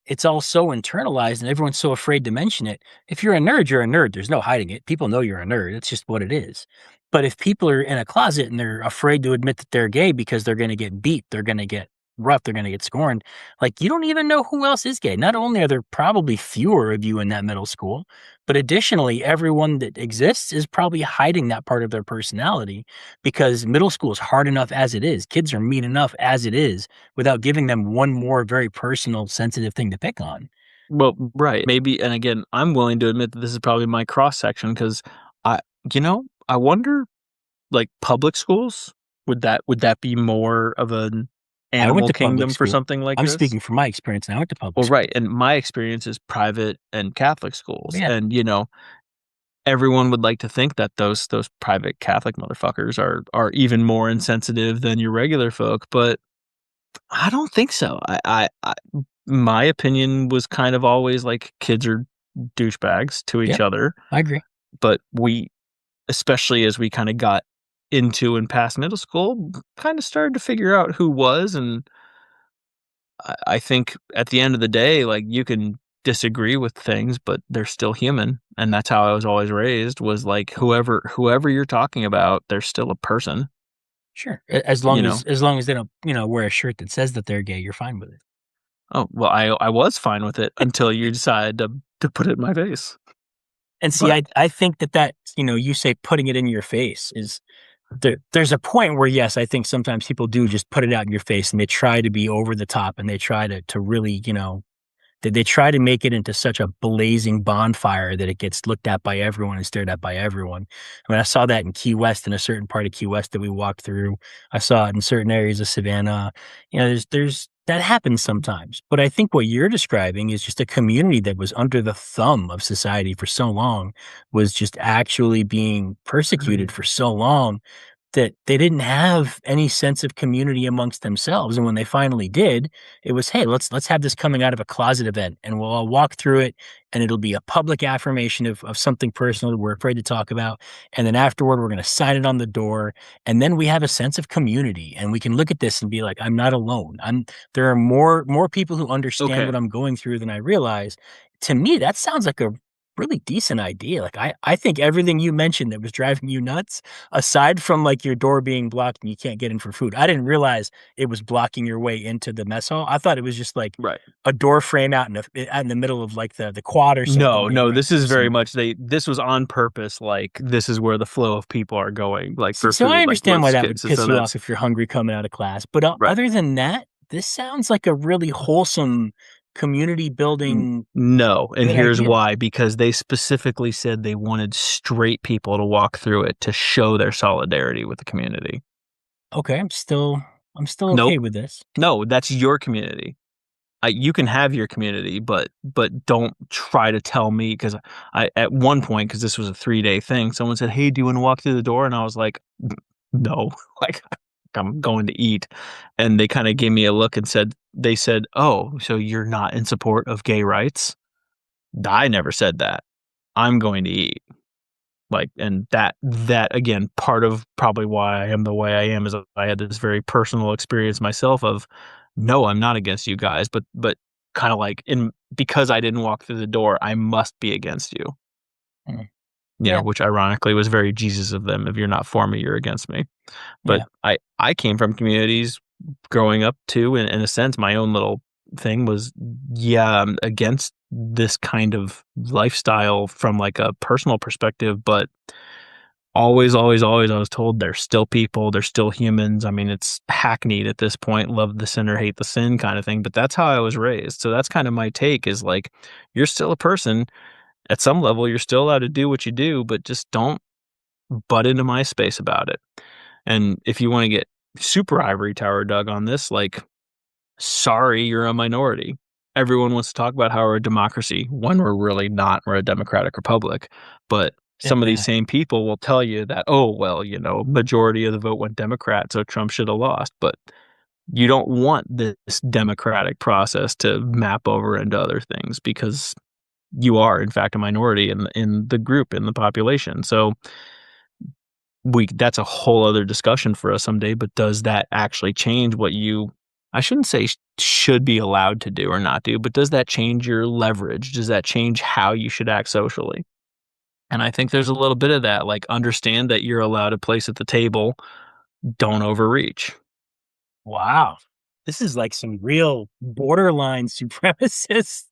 it's all so internalized and everyone's so afraid to mention it. If you're a nerd, you're a nerd. There's no hiding it. People know you're a nerd. It's just what it is. But if people are in a closet and they're afraid to admit that they're gay because they're going to get beat, they're going to get rough, they're going to get scorned, like you don't even know who else is gay. Not only are there probably fewer of you in that middle school, but additionally, everyone that exists is probably hiding that part of their personality because middle school is hard enough as it is. Kids are mean enough as it is without giving them one more very personal, sensitive thing to pick on. Well, right, maybe, and again, I'm willing to admit that this is probably my cross section because I, I wonder, like public schools, would that be more of an I went animal to public kingdom for school. something like I'm this? speaking from my experience, and I went to public Well, school. right, and my experience is private and Catholic schools, Yeah, and everyone would like to think that those private Catholic motherfuckers are even more insensitive than your regular folk, but I don't think so. My opinion was kind of always like kids are douchebags to yeah, each other, I agree. but especially as we kind of got into and past middle school, kind of started to figure out who was, and I think at the end of the day, like you can disagree with things, but they're still human, and that's how I was always raised. Was like whoever you're talking about, they're still a person. Sure, You know. as long as they don't, wear a shirt that says that they're gay, you're fine with it. Oh well, I was fine with it until you decided to put it in my face. And see, But I think that you say putting it in your face is there's a point where yes, I think sometimes people do just put it out in your face and they try to be over the top and they try to really they try to make it into such a blazing bonfire that it gets looked at by everyone and stared at by everyone. I mean, I saw that in Key West, in a certain part of Key West that we walked through. I saw it in certain areas of Savannah. There's that happens sometimes. But I think what you're describing is just a community that was under the thumb of society for so long, was just actually being persecuted for so long that they didn't have any sense of community amongst themselves, and when they finally did, it was, "Hey, let's have this coming out of a closet event, and we'll all walk through it, and it'll be a public affirmation of something personal that we're afraid to talk about, and then afterward, we're gonna sign it on the door, and then we have a sense of community, and we can look at this and be like, 'I'm not alone. There are more people who understand okay, what I'm going through than I realize.'" To me, that sounds like a really decent idea. Like, I think everything you mentioned that was driving you nuts, aside from, like, your door being blocked and you can't get in for food, I didn't realize it was blocking your way into the mess hall. I thought it was just, like, right. a door frame out in the middle of, like, the quad or something No, where you no, run this is through very some much this was on purpose. Like this is where the flow of people are going, like See, for so I food, like understand why let's that get would piss so you off that's if you're hungry coming out of class, but, right. other than that, this sounds like a really wholesome community building No, and good here's idea. why, because they specifically said they wanted straight people to walk through it to show their solidarity with the community. Okay, I'm still okay Nope. with this. No, that's your community. You can have your community, but don't try to tell me because I at one point because this was a 3-day thing. Someone said, "Hey, do you want to walk through the door?" And I was like, "No, like I'm going to eat." And they kind of gave me a look and they said, "Oh, so you're not in support of gay rights?" I never said that. I'm going to eat. Like, and that again, part of probably why I am the way I am is I had this very personal experience myself of, no, I'm not against you guys, but kind of like in because I didn't walk through the door, I must be against you. Mm. Yeah. which ironically was very Jesus of them. If you're not for me, you're against me. But Yeah. I came from communities growing up too, and in a sense, my own little thing was, yeah, I'm against this kind of lifestyle from like a personal perspective, but always, always, always, I was told they're still people, they're still humans. I mean, it's hackneyed at this point, love the sinner, hate the sin kind of thing, but that's how I was raised. So that's kind of my take is like, you're still a person. At some level, you're still allowed to do what you do, but just don't butt into my space about it. And if you want to get super ivory tower dug on this, like, sorry, you're a minority. Everyone wants to talk about how we're a democracy when we're really not. We're a democratic republic. But some of these Yeah. same people will tell you that, oh, well, majority of the vote went Democrat, so Trump should have lost. But you don't want this democratic process to map over into other things because you are, in fact, a minority in the group, in the population. So we that's a whole other discussion for us someday, but does that actually change what you I shouldn't say should be allowed to do or not do, but does that change your leverage? Does that change how you should act socially? And I think there's a little bit of that, like understand that you're allowed a place at the table, don't overreach. Wow. This is like some real borderline supremacist.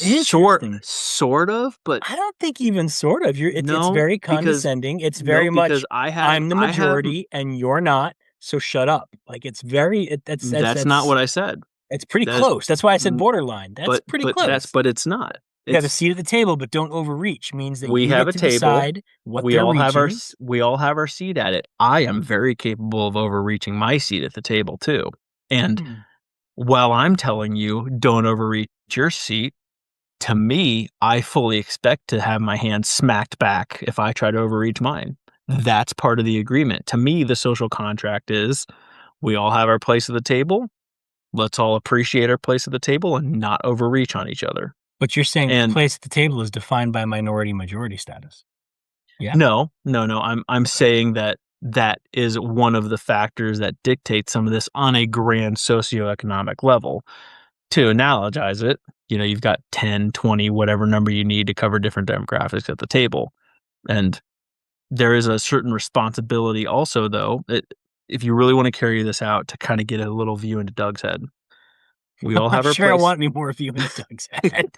Interesting. Sort of, but I don't think even sort of. It's no, very because condescending. It's no, very because much I'm the I have majority and you're not, so shut up. Like it's very that's not what I said. it's pretty That close. That's why I said mm, borderline. That's pretty close. but it's not. You have a It's seat at the table, but don't overreach means that We you have get a to table. decide what they're reaching. We all have our seat at it. I am very capable of overreaching my seat at the table too. And Hmm. while I'm telling you don't overreach your seat, to me, I fully expect to have my hand smacked back if I try to overreach mine. That's part of the agreement. To me, the social contract is we all have our place at the table. Let's all appreciate our place at the table and not overreach on each other. But you're saying And place at the table is defined by minority majority status. Yeah. no, no, no. I'm Okay. saying that that is one of the factors that dictate some of this on a grand socioeconomic level. To analogize it, you've got 10, 20, whatever number you need to cover different demographics at the table. And there is a certain responsibility also, though, if you really want to carry this out to kind of get a little view into Doug's head. We I'm all not have our sure I place. want any more of you in Doug's head.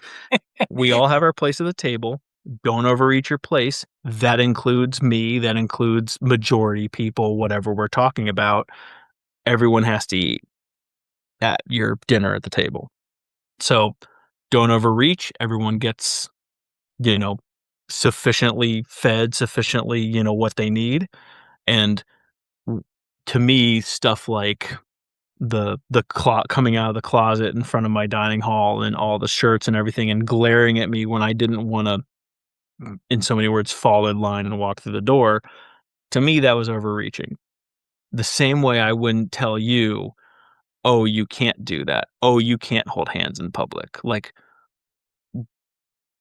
We all have our place at the table. Don't overreach your place. That includes me. That includes majority people, whatever we're talking about. Everyone has to eat at your dinner at the table. So don't overreach. Everyone gets, you know, sufficiently fed, sufficiently, what they need. And to me, stuff like coming out of the closet in front of my dining hall and all the shirts and everything and glaring at me when I didn't want to, in so many words, fall in line and walk through the door. To me, that was overreaching. The same way I wouldn't tell you, "Oh, you can't do that. Oh, you can't hold hands in public." Like,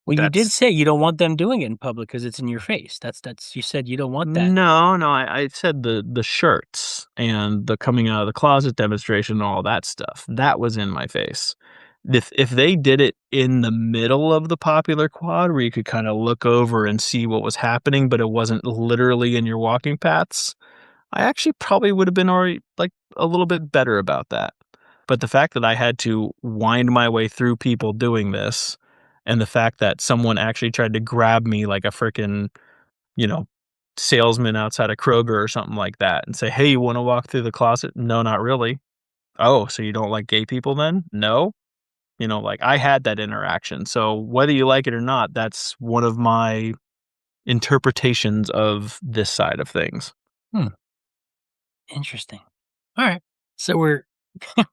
Well, you did that's say you don't want them doing it in public because it's in your face. That's you said you don't want that. no, no, I said the shirts and the coming out of the closet demonstration and all that stuff. That was in my face. If they did it in the middle of the popular quad where you could kinda look over and see what was happening, but it wasn't literally in your walking paths, I actually probably would have been already, like, a little bit better about that. But the fact that I had to wind my way through people doing this, and the fact that someone actually tried to grab me like a frickin', you know, salesman outside of Kroger or something like that and say, "Hey, you wanna walk through the closet?" "No, not really." "Oh, so you don't like gay people then?" "No." Like, I had that interaction. So whether you like it or not, that's one of my interpretations of this side of things. Hmm. Interesting. All right. So we're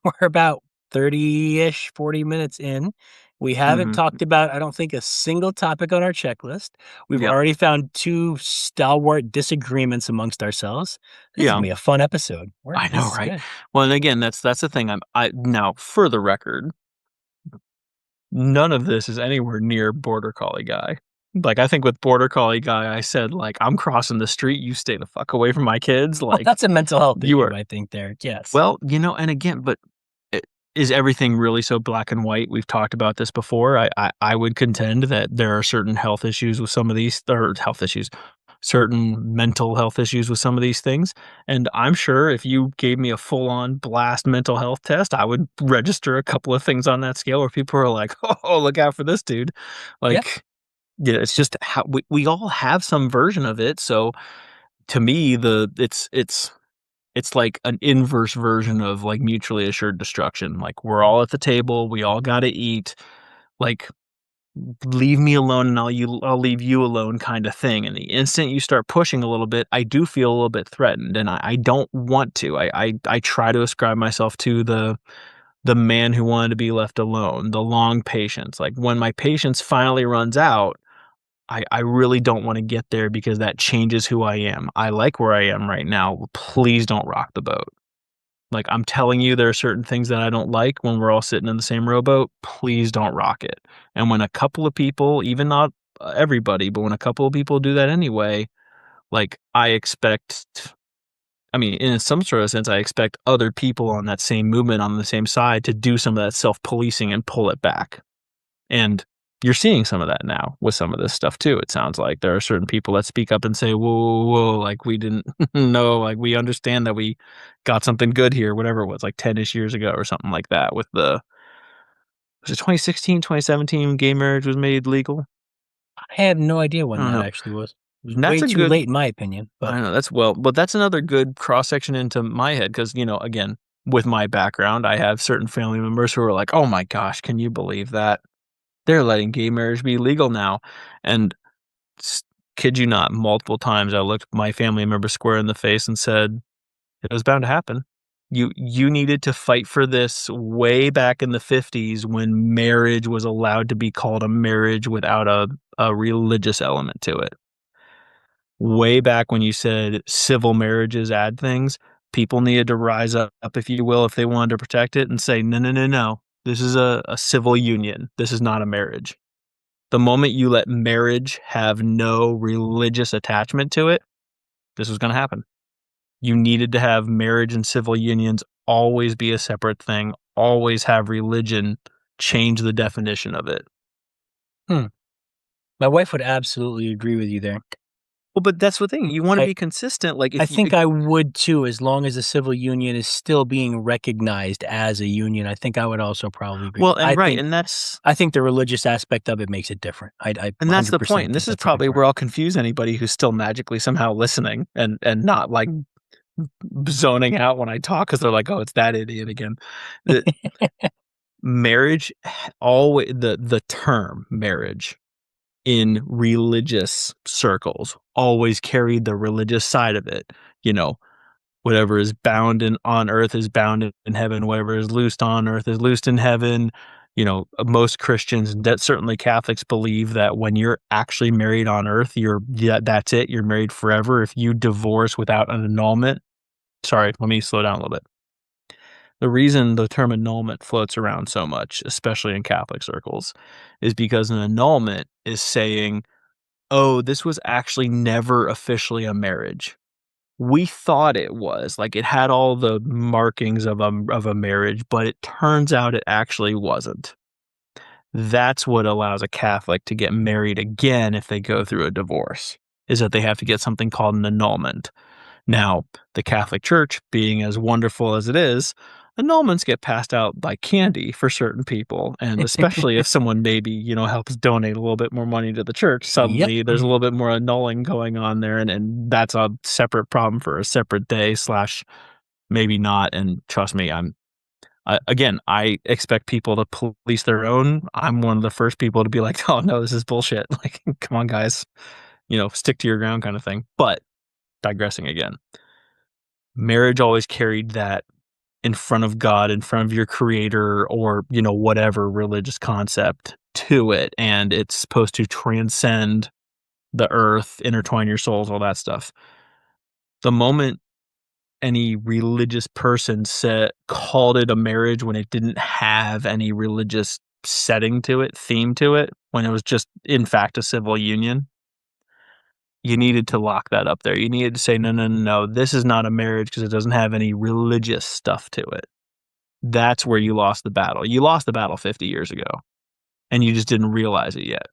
we're about 30-ish, 40 minutes in. We haven't Mhm. talked about, I don't think, a single topic on our checklist. We've Yep. already found two stalwart disagreements amongst ourselves. This is Yeah. gonna be a fun episode. I This know, is right? good. Well, and again, that's the thing. I now for the record, none of this is anywhere near border collie guy. Like, I think with border collie guy, I said, like, "I'm crossing the street, you stay the fuck away from my kids." Well, Like, that's a mental health you issue, are I think there. Yes. well, and again, but is everything really so black and white? We've talked about this before. I would contend that there are certain health issues with some of these, or health issues, certain mental health issues with some of these things. And I'm sure if you gave me a full on blast mental health test, I would register a couple of things on that scale where people are like, oh, look out for this dude. Yeah. Like, yeah, it's just how we all have some version of it. So to me, it's like an inverse version of like mutually assured destruction. Like we're all at the table, we all got to eat. Like leave me alone and I'll leave you alone kind of thing. And the instant you start pushing a little bit, I do feel a little bit threatened, and I don't want to. I try to ascribe myself to the man who wanted to be left alone, the long patience. Like when my patience finally runs out, I really don't want to get there because that changes who I am. I like where I am right now. Please don't rock the boat. Like I'm telling you, there are certain things that I don't like when we're all sitting in the same rowboat. Please don't rock it. And when a couple of people, even not everybody, but when a couple of people do that anyway, like I expect, I mean, in some sort of sense, I expect other people on that same movement on the same side to do some of that self policing and pull it back. And you're seeing some of that now with some of this stuff too. It sounds like there are certain people that speak up and say, "Whoa, whoa, whoa, like we didn't know, like we understand that we got something good here," whatever it was, like 10-ish years ago or something like that with the was it 2016, 2017 gay marriage was made legal? I have no idea I when don't that know. actually was. It was And that's way a too good late in my opinion, but I know that's well, but that's another good cross section into my head because, again, with my background, I have certain family members who are like, "Oh my gosh, can you believe that? They're letting gay marriage be legal now." And s kid you not, multiple times I looked my family member square in the face and said, "It was bound to happen. You needed to fight for this way back in the '50s when marriage was allowed to be called a marriage without a religious element to it. Way back when you said civil marriages add things, people needed to rise up, if you will, if they wanted to protect it and say, 'No, no, no, no. This is a civil union. This is not a marriage.' The moment you let marriage have no religious attachment to it, this was gonna happen. You needed to have marriage and civil unions always be a separate thing, always have religion change the definition of it." hmm, my wife would absolutely agree with you there. Well, but that's the thing, you wanna I be consistent, like, I if you think I would too, as long as the civil union is still being recognized as a union. I think I would also probably agree. well, and right, I think the religious aspect of it makes it different. I and that's the point, 100% and think this is that's very probably correct. where I'll confuse anybody who's still magically somehow listening and not, like, zoning out when I talk because 'cause they're like, "Oh, it's that idiot again." The marriage always the term marriage in religious circles always carried the religious side of it. You know, whatever is bound on earth is bound in heaven. Whatever is loosed on earth is loosed in heaven. Most Christians, that certainly Catholics, believe that when you're actually married on earth, that's it. You're married forever. If you divorce without an annulment, sorry, let me slow down a little bit. The reason the term annulment floats around so much, especially in Catholic circles, is because an annulment is saying, "Oh, this was actually never officially a marriage. We thought it was, like, it had all the markings of a marriage, but it turns out it actually wasn't." That's what allows a Catholic to get married again if they go through a divorce, is that they have to get something called an annulment. Now, the Catholic Church, being as wonderful as it is, annulments get passed out like candy for certain people, and especially if someone maybe, helps donate a little bit more money to the church, Yep. suddenly there's a little bit more annulling going on there, and that's a separate problem for a separate day slash maybe not, and trust me, again, I expect people to police their own. I'm one of the first people to be like, "Oh, no, this is bullshit." Like, "Come on, guys, stick to your ground," kind of thing. But digressing again, marriage always carried that in front of God, in front of your creator or, whatever religious concept to it. And it's supposed to transcend the earth, intertwine your souls, all that stuff. The moment any religious person called it a marriage when it didn't have any religious setting to it, theme to it, when it was just in fact a civil union, you needed to lock that up there. You needed to say, no, no, no, no, this is not a marriage because it doesn't have any religious stuff to it. that's where you lost the battle. You lost the battle 50 years ago, and you just didn't realize it yet.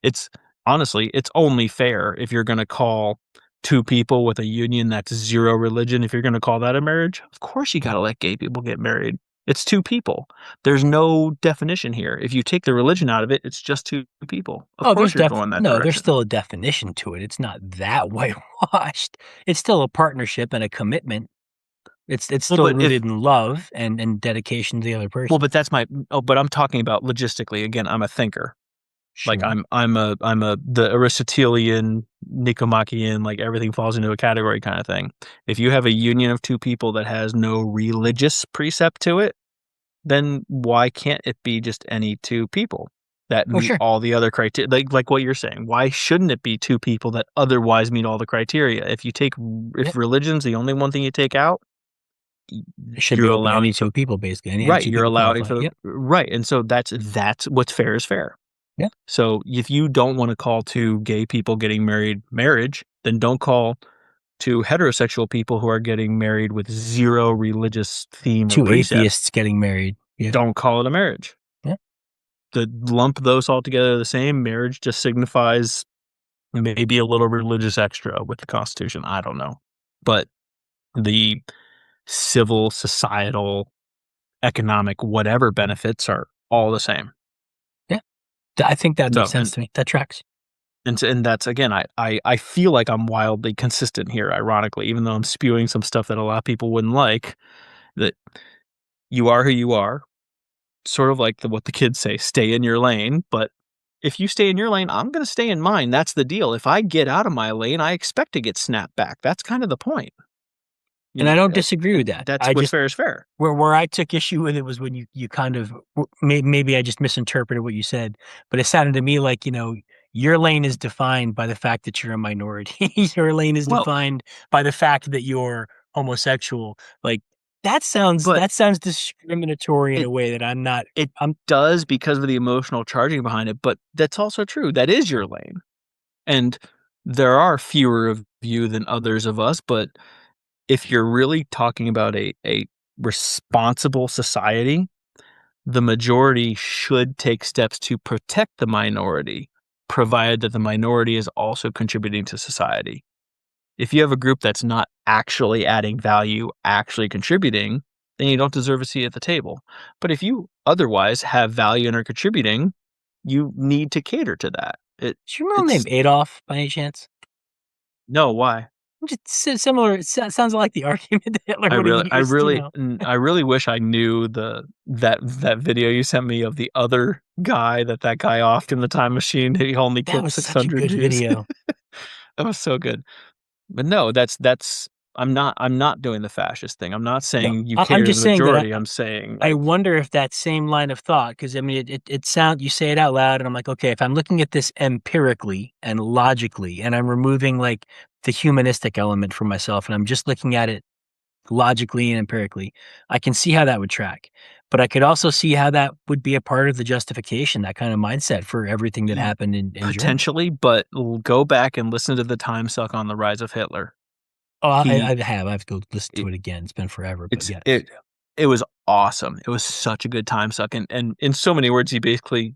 It's honestly, it's only fair if you're gonna call 2 people with a union that's 0 religion, if you're gonna call that a marriage, of course you gotta let gay people get married. It's 2 people. There's no definition here. If you take the religion out of it, it's just 2 people. Of Oh, course you're going that there's direction. still a definition to it. It's not that whitewashed. It's still a partnership and a commitment. It's Well, still but if rooted in love and dedication to the other well, person. but that's my oh, but I'm talking about logistically. Again, I'm a thinker. Like Sure. I'm a the Aristotelian, Nicomachean, like everything falls into a category kind of thing. If you have a union of 2 people that has no religious precept to it, then why can't it be just any 2 people that Oh, meet sure. all the other criteria? Like what you're saying. Why shouldn't it be 2 people that otherwise meet all the criteria? Yeah. If religion's the only one thing you take out, y It should be you're open to any allowing for 2 people, basically. Any right, 2 you're people allowing qualify. for the Yep. right, and so that's what's fair is fair. Yeah. So if you don't wanna call 2 gay people getting married marriage, then don't call 2 heterosexual people who are getting married with 0 religious theme or 2 precept, atheists getting married. Yeah. don't call it a marriage. Yeah. The lump those all together the same, marriage just signifies maybe a little religious extra with the Constitution, I don't know. But the civil, societal, economic, whatever benefits are all the same. Yeah. I think that makes So, sense to me. That tracks. and that's again, I feel like I'm wildly consistent here, ironically, even though I'm spewing some stuff that a lot of people wouldn't like, that you are who you are, sort of like what the kids say, stay in your lane, but if you stay in your lane, I'm gonna stay in mine, that's the deal. If I get out of my lane, I expect to get snapped back, that's kind of the point. And I don't disagree with that. That's I what's just fair is fair. where I took issue with it was when you kind of maybe I just misinterpreted what you said, but it sounded to me like, your lane is defined by the fact that you're a minority. Your lane is Well, defined by the fact that you're homosexual. Like, but that sounds discriminatory in it a way that it I'm does because of the emotional charging behind it, but that's also true, that is your lane, and there are fewer of you than others of us, but if you're really talking about a responsible society, the majority should take steps to protect the minority, provided that the minority is also contributing to society. If you have a group that's not actually adding value, actually contributing, then you don't deserve a seat at the table. But if you otherwise have value and are contributing, you need to cater to that. do you remember the It's name Adolf by any chance? no, why? Just similar. It sounds like the argument that Hitler would have used, I really wish I knew that video you sent me of the other guy that guy offed in the time machine. He only That killed was such a 600 good Jews. video. That was so good. But no, that's I'm not doing the fascist thing. I'm not No, saying you I'm cater to the just saying that majority. I'm saying I like, wonder if that same line of thought, because I mean, it sound you say it out loud, and I'm like, okay, if I'm looking at this empirically and logically, and I'm removing like the humanistic element from myself, and I'm just looking at it logically and empirically, I can see how that would track. But I could also see how that would be a part of the justification, that kind of mindset for everything that y happened in Germany. potentially, but go back and listen to the time suck on the rise of Hitler. Oh, He I have to go listen to it again. It's been forever, but It's yes. it was awesome. It was such a good time suck, and in so many words, he basically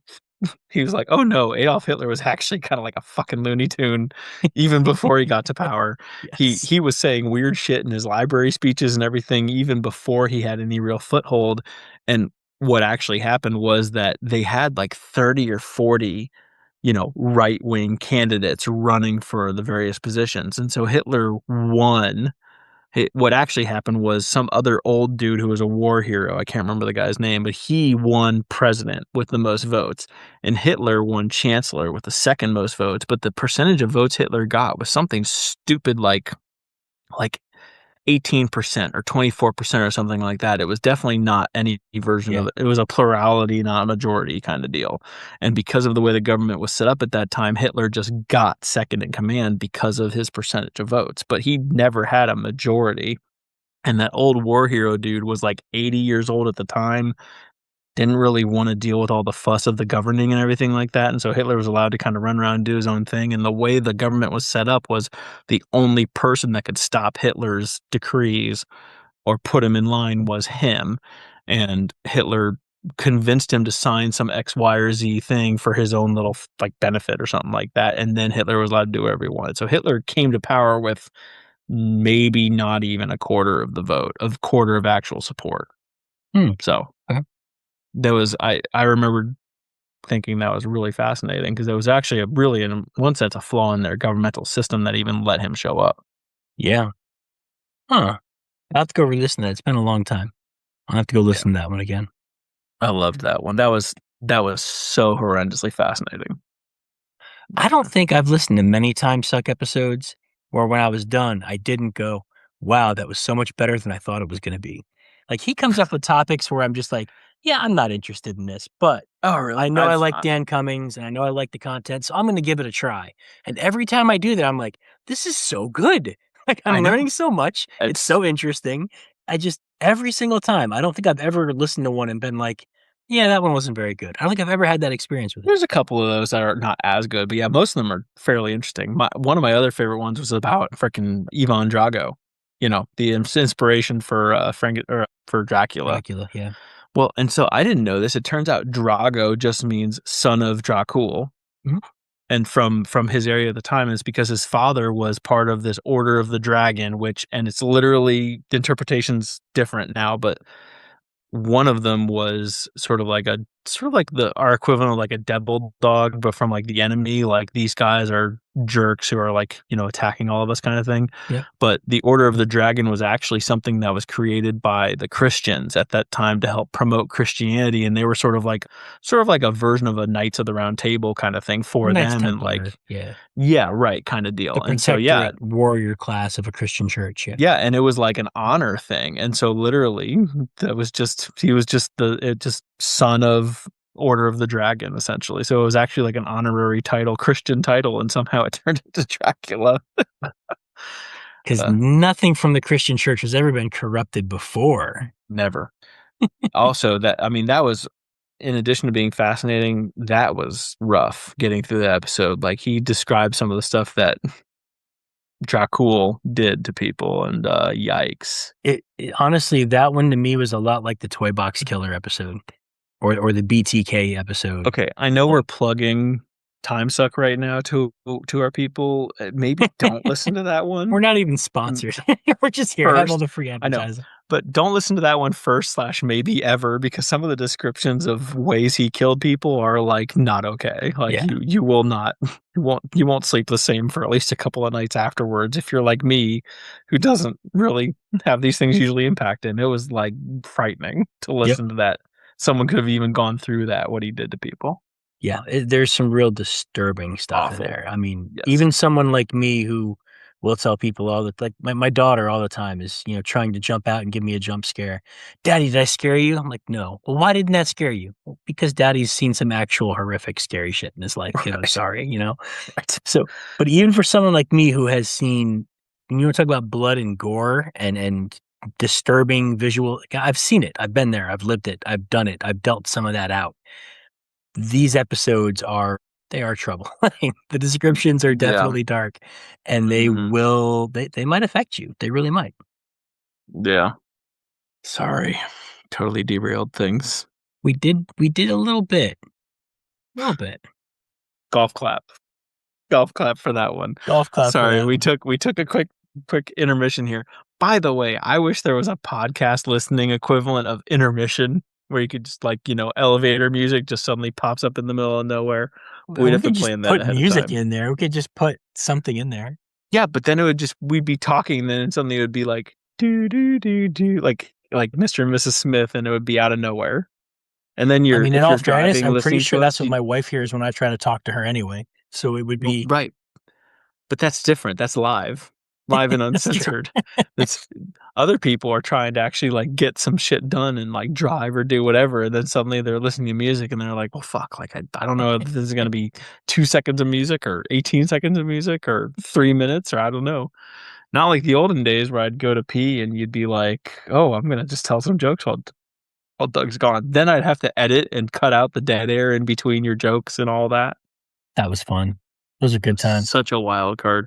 he was like, "Oh, no, Adolf Hitler was actually kinda like a fucking Looney Tune even before he got to power." Yes. He was saying weird shit in his library speeches and everything even before he had any real foothold, and what actually happened was that they had, like, 30 or 40, right-wing candidates running for the various positions, and so Hitler won. What actually happened was some other old dude who was a war hero, I can't remember the guy's name, but he won president with the most votes, and Hitler won chancellor with the second most votes, but the percentage of votes Hitler got was something stupid like 18% or 24% or something like that. It was definitely not any version Yeah. of it. It was a plurality, not a majority kind of deal. And because of the way the government was set up at that time, Hitler just got second in command because of his percentage of votes. But he never had a majority. And that old war hero dude was like 80 years old at the time, didn't really want to deal with all the fuss of the governing and everything like that. And so Hitler was allowed to kind of run around and do his own thing. And the way the government was set up was the only person that could stop Hitler's decrees or put him in line was him. and Hitler convinced him to sign some X, Y, or Z thing for his own little like benefit or something like that, and then Hitler was allowed to do whatever he wanted. So Hitler came to power with maybe not even a quarter of the vote, a quarter of actual support. So Okay. there was I remember thinking that was really fascinating because there was actually a really, in one sense, a flaw in their governmental system that even let him show up. Yeah. Huh. I'll have to go re-listen to that. It's been a long time. I'll have to go Yeah, listen to that one again. I loved that one. That was so horrendously fascinating. I don't think I've listened to many Time Suck episodes where when I was done, I didn't go, wow, that was so much better than I thought it was going to be. Like he comes up with topics where I'm just like, yeah, I'm not interested in this, but Oh, really? I know I like Dan Cummings and I know I like the content, so I'm going to give it a try. And every time I do that, I'm like, this is so good. Like I I'm know. learning so much. It's It's so interesting. I just, every single time, I don't think I've ever listened to one and been like, yeah, that one wasn't very good. I don't think I've ever had that experience with it. There's a couple of those that are not as good, but yeah, most of them are fairly interesting. One of my other favorite ones was about freaking Ivan Drago. You know, the inspiration for Frank or for Dracula. Dracula, yeah. Well, and so I didn't know this. It turns out Drago just means son of Dracul. Mhm. And from his area at the time, is because his father was part of this Order of the Dragon, which, and it's literally, the interpretation's different now, but one of them was sort of like our equivalent of like a devil dog, but from like the enemy. Like these guys are jerks who are like, you know, attacking all of us kind of thing. Yeah. But the Order of the Dragon was actually something that was created by the Christians at that time to help promote Christianity, and they were sort of like a version of a Knights of the Round Table kind of thing for Knights them, and Templar, like, yeah. yeah, right, kind of deal. The And so yeah, protectorate warrior class of a Christian church, yeah. yeah, and it was like an honor thing, and so literally, he was just just son of Order of the Dragon, essentially. So it was actually like an honorary title, Christian title, and somehow it turned into Dracula. Because Uh, nothing from the Christian church has ever been corrupted before. Never. Also, that, I mean, that was, in addition to being fascinating, that was rough getting through the episode. Like he described some of the stuff that Dracul did to people, and yikes. Honestly, that one to me was a lot like the Toy Box Killer episode or the BTK episode. Okay, I know we're plugging Time Suck right now to our people. Maybe don't listen to that We're one not even sponsors. We're just here. Have all first. the free I know, advertising. but don't listen to that one first slash maybe ever, because some of the descriptions of ways he killed people are like not okay. Like Yeah. you will not you won't sleep the same for at least a couple of nights afterwards if you're like me, who doesn't really have these things usually impact him. It was like frightening to Yep. listen to that. Someone could have even gone through that, what he did to people. Yeah, there's some real disturbing stuff in Awful. there. I mean, Yes. even someone like me who will tell people all the like my daughter all the time is, trying to jump out and give me a jump scare. "Daddy, did I scare you?" I'm like, "No." "Well, why didn't that scare you?" "Well, because daddy's seen some actual horrific scary shit in his life, kiddo. Right. Sorry." Right. So, but even for someone like me who has seen, when you want to talk about blood and gore and disturbing visual, like, I've seen it. I've been there. I've lived it. I've done it. I've dealt some of that out. These episodes are troubling. The descriptions are Yeah. definitely dark, and Mhm. they might affect you. They really might. Yeah. Sorry. Totally derailed things. We did a little bit. A little bit. Golf clap. Golf clap for that one. Golf clap for Sorry, that one. we took a quick intermission here. By the way, I wish there was a podcast listening equivalent of intermission where you could just, like, you know, elevator music just suddenly pops up in the middle of nowhere. But we'd We have to could just plan that put ahead of music time. in there. We could just put something in there. Yeah, but then it would just, we'd be talking, then suddenly it would be like do do do do, like Mr. and Mrs. Smith, and it would be out of nowhere. And then I mean, in if all you're fairness, driving I'm pretty listening sure to that's us, what you, my wife hears when I try to talk to her anyway. So it would well, be right. But that's different. That's live. Live and that's true. uncensored. That's, other people are trying to actually, like, get some shit done and, like, drive or do whatever, and then suddenly they're listening to music and they're like, "Well, fuck, like, I don't know if this is gonna be 2 seconds of music or 18 seconds of music or 3 minutes, or I don't know." Not like the olden days where I'd go to pee and you'd be like, "Oh, I'm gonna just tell some jokes while Doug's gone." Then I'd have to edit and cut out the dead air in between your jokes and all that. That was fun. Those are It good was times. such a wild card.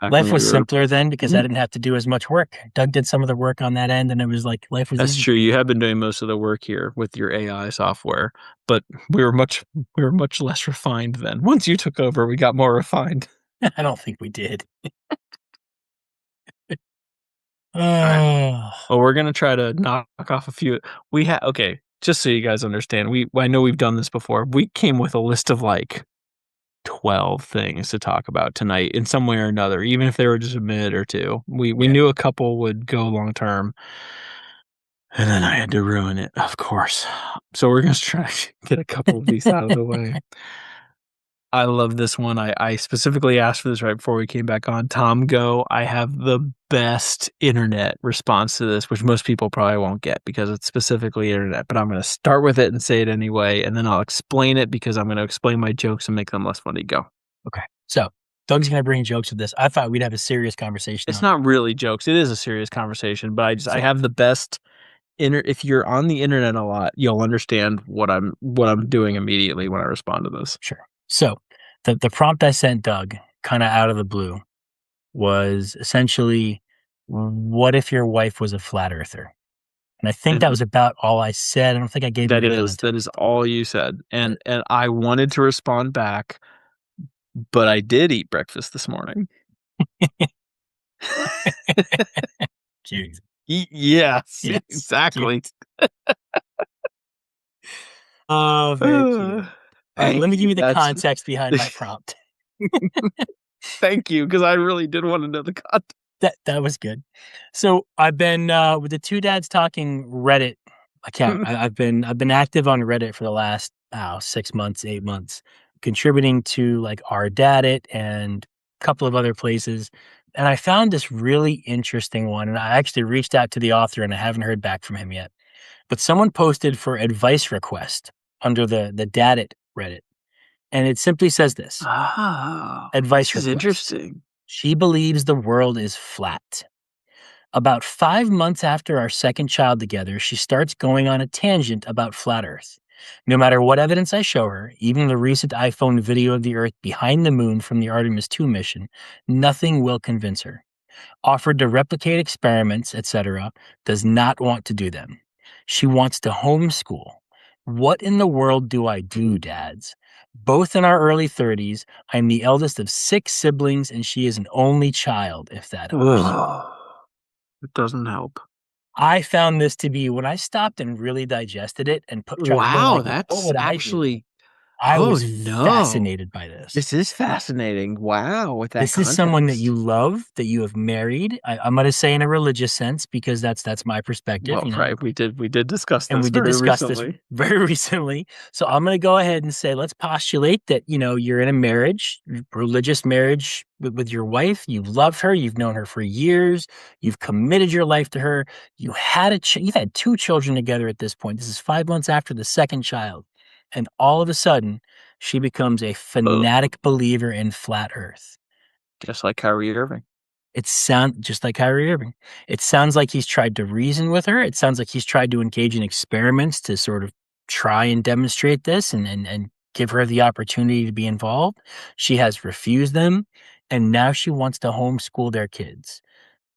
back when Life we was were. simpler then because I Mhm. didn't have to do as much work. Doug did some of the work on that end, and it was like life was That's easy. true. You have been doing most of the work here with your AI software, but we were much less refined then. Once you took over, we got more refined. I don't think we did. All right. Oh, Well, we're gonna try to knock off a few. Okay. Just so you guys understand, I know we've done this before. We came with a list of like 12 things to talk about tonight in some way or another, even if they were just a minute or two. We yeah. knew a couple would go long term, and then I had to ruin it, of course. So we're gonna try to get a couple of these out of the way. I love this one. I specifically asked for this right before we came back on. Tom Go, I have the best internet response to this, which most people probably won't get because it's specifically internet, but I'm going to start with it and say it anyway, and then I'll explain it because I'm going to explain my jokes and make them less funny. Go. Okay. So Doug's gonna bring jokes with this. I thought we'd have a serious conversation It's on it. not really jokes. It is a serious conversation, but I So have the best if you're on the internet a lot, you'll understand what I'm doing immediately when I respond to this. sure. So the prompt I sent Doug, kind of out of the blue, was essentially, "What if your wife was a flat earther?" And I think that And was about all I said. I don't think I gave you the that context. is all you said. But And I wanted to respond back, but I did eat breakfast this morning. jeez, Yes, yes, exactly. cute. Oh, very cute. Uh, All right, let Thank me give you. you the That's context behind my prompt. thank you, because I really did wanna know the context. That was good. So I've been with the Two Dads Talking Reddit account. I've been active on Reddit for the last 6 months, 8 months, contributing to like our Daddit and a couple of other places. And I found this really interesting one. And I actually reached out to the author and I haven't heard back from him yet. But someone posted for advice request under the Daddit Reddit. And it simply says this: Oh, advice this is request. interesting. She believes the world is flat. About 5 months after our second child together, she starts going on a tangent about flat Earth. No matter what evidence I show her, even the recent iPhone video of the Earth behind the moon from the Artemis 2 mission, nothing will convince her. Offered to replicate experiments, etc., does not want to do them. She wants to homeschool. What in the world do I do, dads? Both in our early 30s, I'm the eldest of 6 siblings, and she is an only child, if that helps. Ugh, it doesn't help. I found this to be when I stopped and really digested it and tried to think Wow, like, what that's would I do? actually I oh, was no. fascinated by this. This is fascinating. Wow, with that This is someone that you context. love, that you have married. I'm gonna say in a religious sense because that's my perspective, Well, right, we did discuss and this we did very discuss this recently. very recently. So I'm going to go ahead and say, let's postulate that, you're in a marriage, religious marriage with your wife. You love her. You've known her for years. You've committed your life to her. You've had 2 children together at this point. This is 5 months after the second child. And all of a sudden, she becomes a Ugh, fanatic believer in flat earth. just like Kyrie Irving. It sounds just like Kyrie Irving. It sounds like he's tried to reason with her. It sounds like he's tried to engage in experiments to sort of try and demonstrate this and give her the opportunity to be involved. She has refused them, and now she wants to homeschool their kids.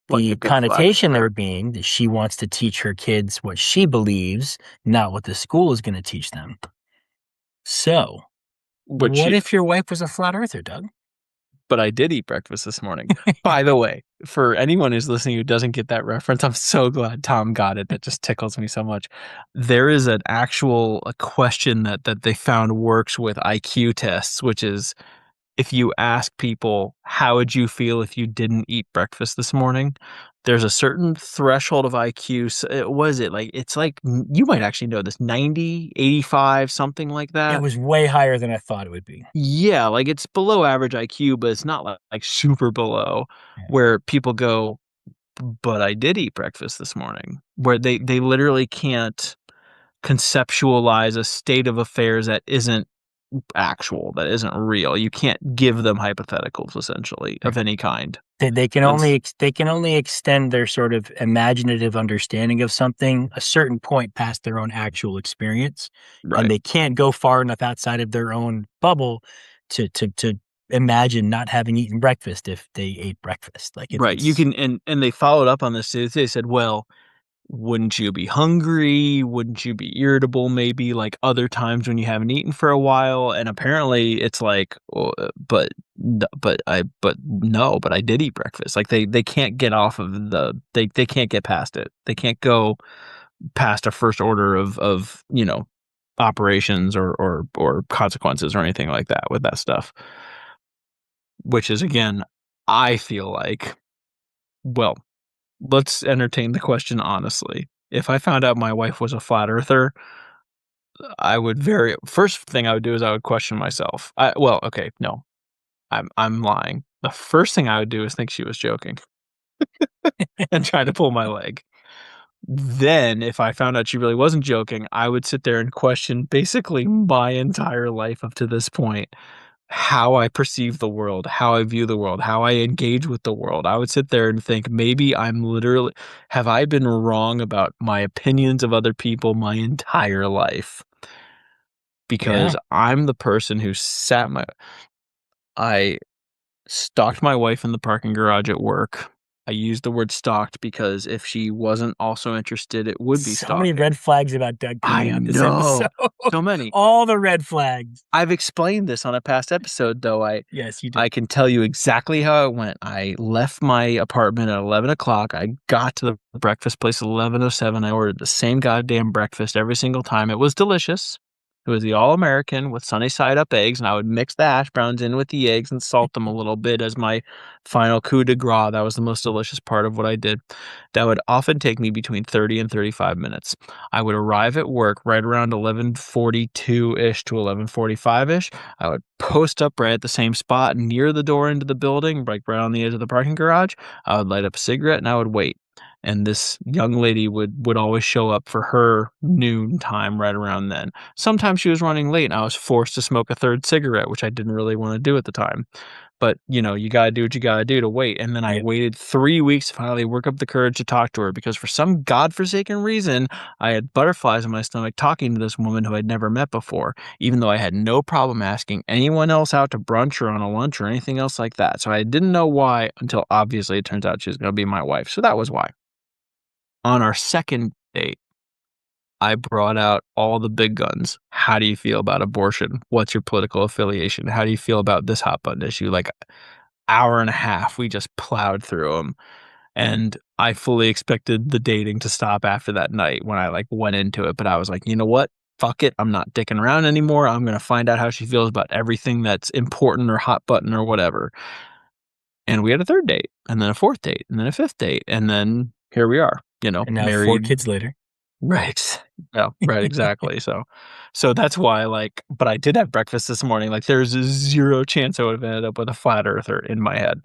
The Like a flat connotation there earther. being that she wants to teach her kids what she believes, not what the school is going to teach them. So, Which what she if your wife was a flat earther, Doug? but I did eat breakfast this morning. By the way, for anyone who's listening who doesn't get that reference, I'm so glad Tom got it. That just tickles me so much. There is an actual a question that they found works with IQ tests, which is if you ask people, how would you feel if you didn't eat breakfast this morning? There's a certain threshold of IQ. What is it like? It's like, you might actually know this, 90, 85, something like It that. was way higher than I thought it would be. Yeah, like it's below average IQ, but it's not like super below Yeah. where people go, but I did eat breakfast this morning, where they literally can't conceptualize a state of affairs that isn't actual, that isn't real. You can't give them hypotheticals essentially Right. of any kind. They can And only they can only extend their sort of imaginative understanding of something a certain point past their own actual experience, and right. they can't go far enough outside of their own bubble to imagine not having eaten breakfast if they ate breakfast. Like Right. You it's can, and they followed up on this. They said, well, wouldn't you be hungry? Wouldn't you be irritable maybe like other times when you haven't eaten for a while? And apparently it's like, but no, but I did eat breakfast. Like they can't get off of they can't get past it. They can't go past a first order of, operations or consequences or anything like that with that stuff. Which is, again, I feel like, well, let's entertain the question honestly. If I found out my wife was a flat earther, I would first thing I would do is I would question myself. Well, okay, no, I'm lying. The first thing I would do is think she was joking and try to pull my leg. Then, if I found out she really wasn't joking, I would sit there and question basically my entire life up to this point. How I perceive the world, how I view the world, how I engage with the world. I would sit there and think, maybe have I been wrong about my opinions of other people my entire life? yeah. Because I'm the person who I stalked my wife in the parking garage at work. I used the word stalked because if she wasn't also interested, it would be So many stalking. red flags about Doug I coming out this episode. know. So many. All the red flags. I've explained this on a past episode, though. Yes, you did. I can tell you exactly how it went. I left my apartment at 11 o'clock. I got to the breakfast place at 11:07. I ordered the same goddamn breakfast every single time. It was delicious. It was the all-American with sunny side up eggs, and I would mix the hash browns in with the eggs and salt them a little bit as my final coup de grace. That was the most delicious part of what I did. That would often take me between 30 and 35 minutes. I would arrive at work right around 11:42-ish to 11:45-ish. I would post up right at the same spot near the door into the building, like right on the edge of the parking garage. I would light up a cigarette and I would wait. And this young lady would always show up for her noon time right around then. Sometimes she was running late and I was forced to smoke a third cigarette, which I didn't really want to do at the time. But, you gotta do what you gotta do to wait. And then I Yep. waited 3 weeks to finally work up the courage to talk to her because for some godforsaken reason, I had butterflies in my stomach talking to this woman who I'd never met before, even though I had no problem asking anyone else out to brunch or on a lunch or anything else like that. So I didn't know why until obviously it turns out she was gonna be my wife. So that was why. On our second date, I brought out all the big guns. How do you feel about abortion? What's your political affiliation? How do you feel about this hot button issue? Like hour and a half, we just plowed through them. And I fully expected the dating to stop after that night when I went into it. But I was like, you know what? Fuck it. I'm not dicking around anymore. I'm going to find out how she feels about everything that's important or hot button or whatever. And we had a third date and then a fourth date and then a fifth date. And then here we are, And now 4 married. kids later. Right. Yeah, right, exactly. So that's why, but I did have breakfast this morning. Like, there's a 0 chance I would have ended up with a flat earther in my head.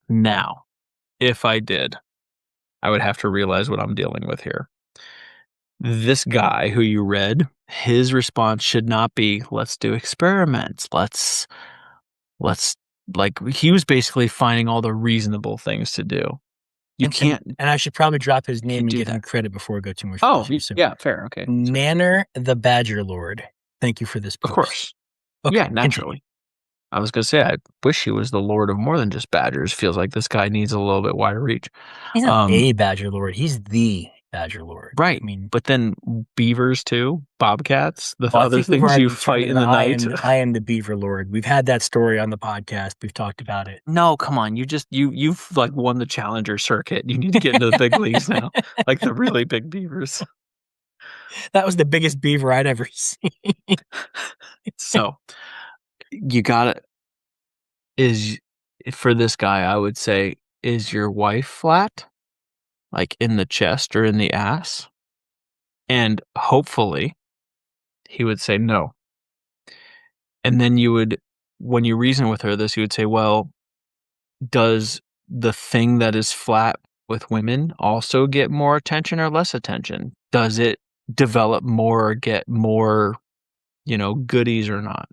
Now, if I did, I would have to realize what I'm dealing with here. This guy who you read, his response should not be, "Let's do experiments. Let's," he was basically finding all the reasonable things to do. You And can't I should probably drop his name and do give him that. credit before I go too much Oh, further. So, yeah, fair, okay. Manor the Badger Lord, thank you for this Of post. course. Okay, Yeah, continue. naturally. I was gonna say, I wish he was the lord of more than just badgers. Feels like this guy needs a little bit wider reach. He's not Um, a Badger Lord, he's the Badger Lord. right, I mean, but then beavers too, bobcats, the well, I other think we've things you already turned fight into in the night. I am the Beaver Lord. We've had that story on the podcast. We've talked about it. No, come on, you've won the challenger circuit. You need to get into the big leagues now, like the really big beavers. That was the biggest beaver I'd ever seen. So you gotta is for this guy, I would say, is your wife flat, like in the chest or in the ass? And hopefully he would say no. And then when you reason with her this, you would say, well, does the thing that is flat with women also get more attention or less attention? Does it develop more or get more, goodies or not?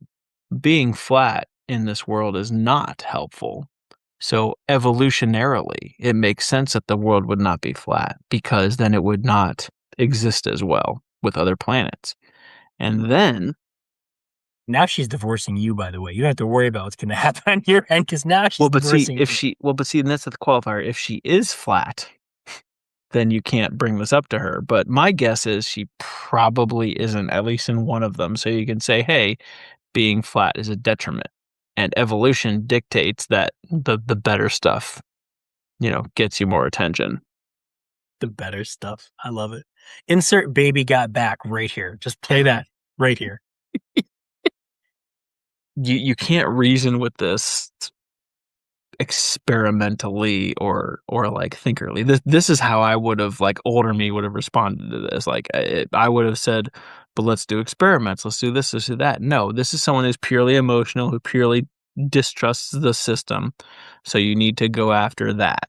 Being flat in this world is not helpful. So evolutionarily, it makes sense that the world would not be flat because then it would not exist as well with other planets. And then Now she's divorcing you, by the way. You don't have to worry about what's going to happen on your end because now she's divorcing you. And that's the qualifier. If she is flat, then you can't bring this up to her. But my guess is she probably isn't, at least in one of them. So you can say, hey, being flat is a detriment. And evolution dictates that the better stuff, gets you more attention. The better stuff. I love it. Insert baby got back right here. Just play that right here. You can't reason with this experimentally or like thinkerly. This is how I would have, like, older me would have responded to this. Like, I would have said, but let's do experiments. Let's do this, let's do that. No, this is someone who's purely emotional, who purely distrusts the system. So you need to go after that.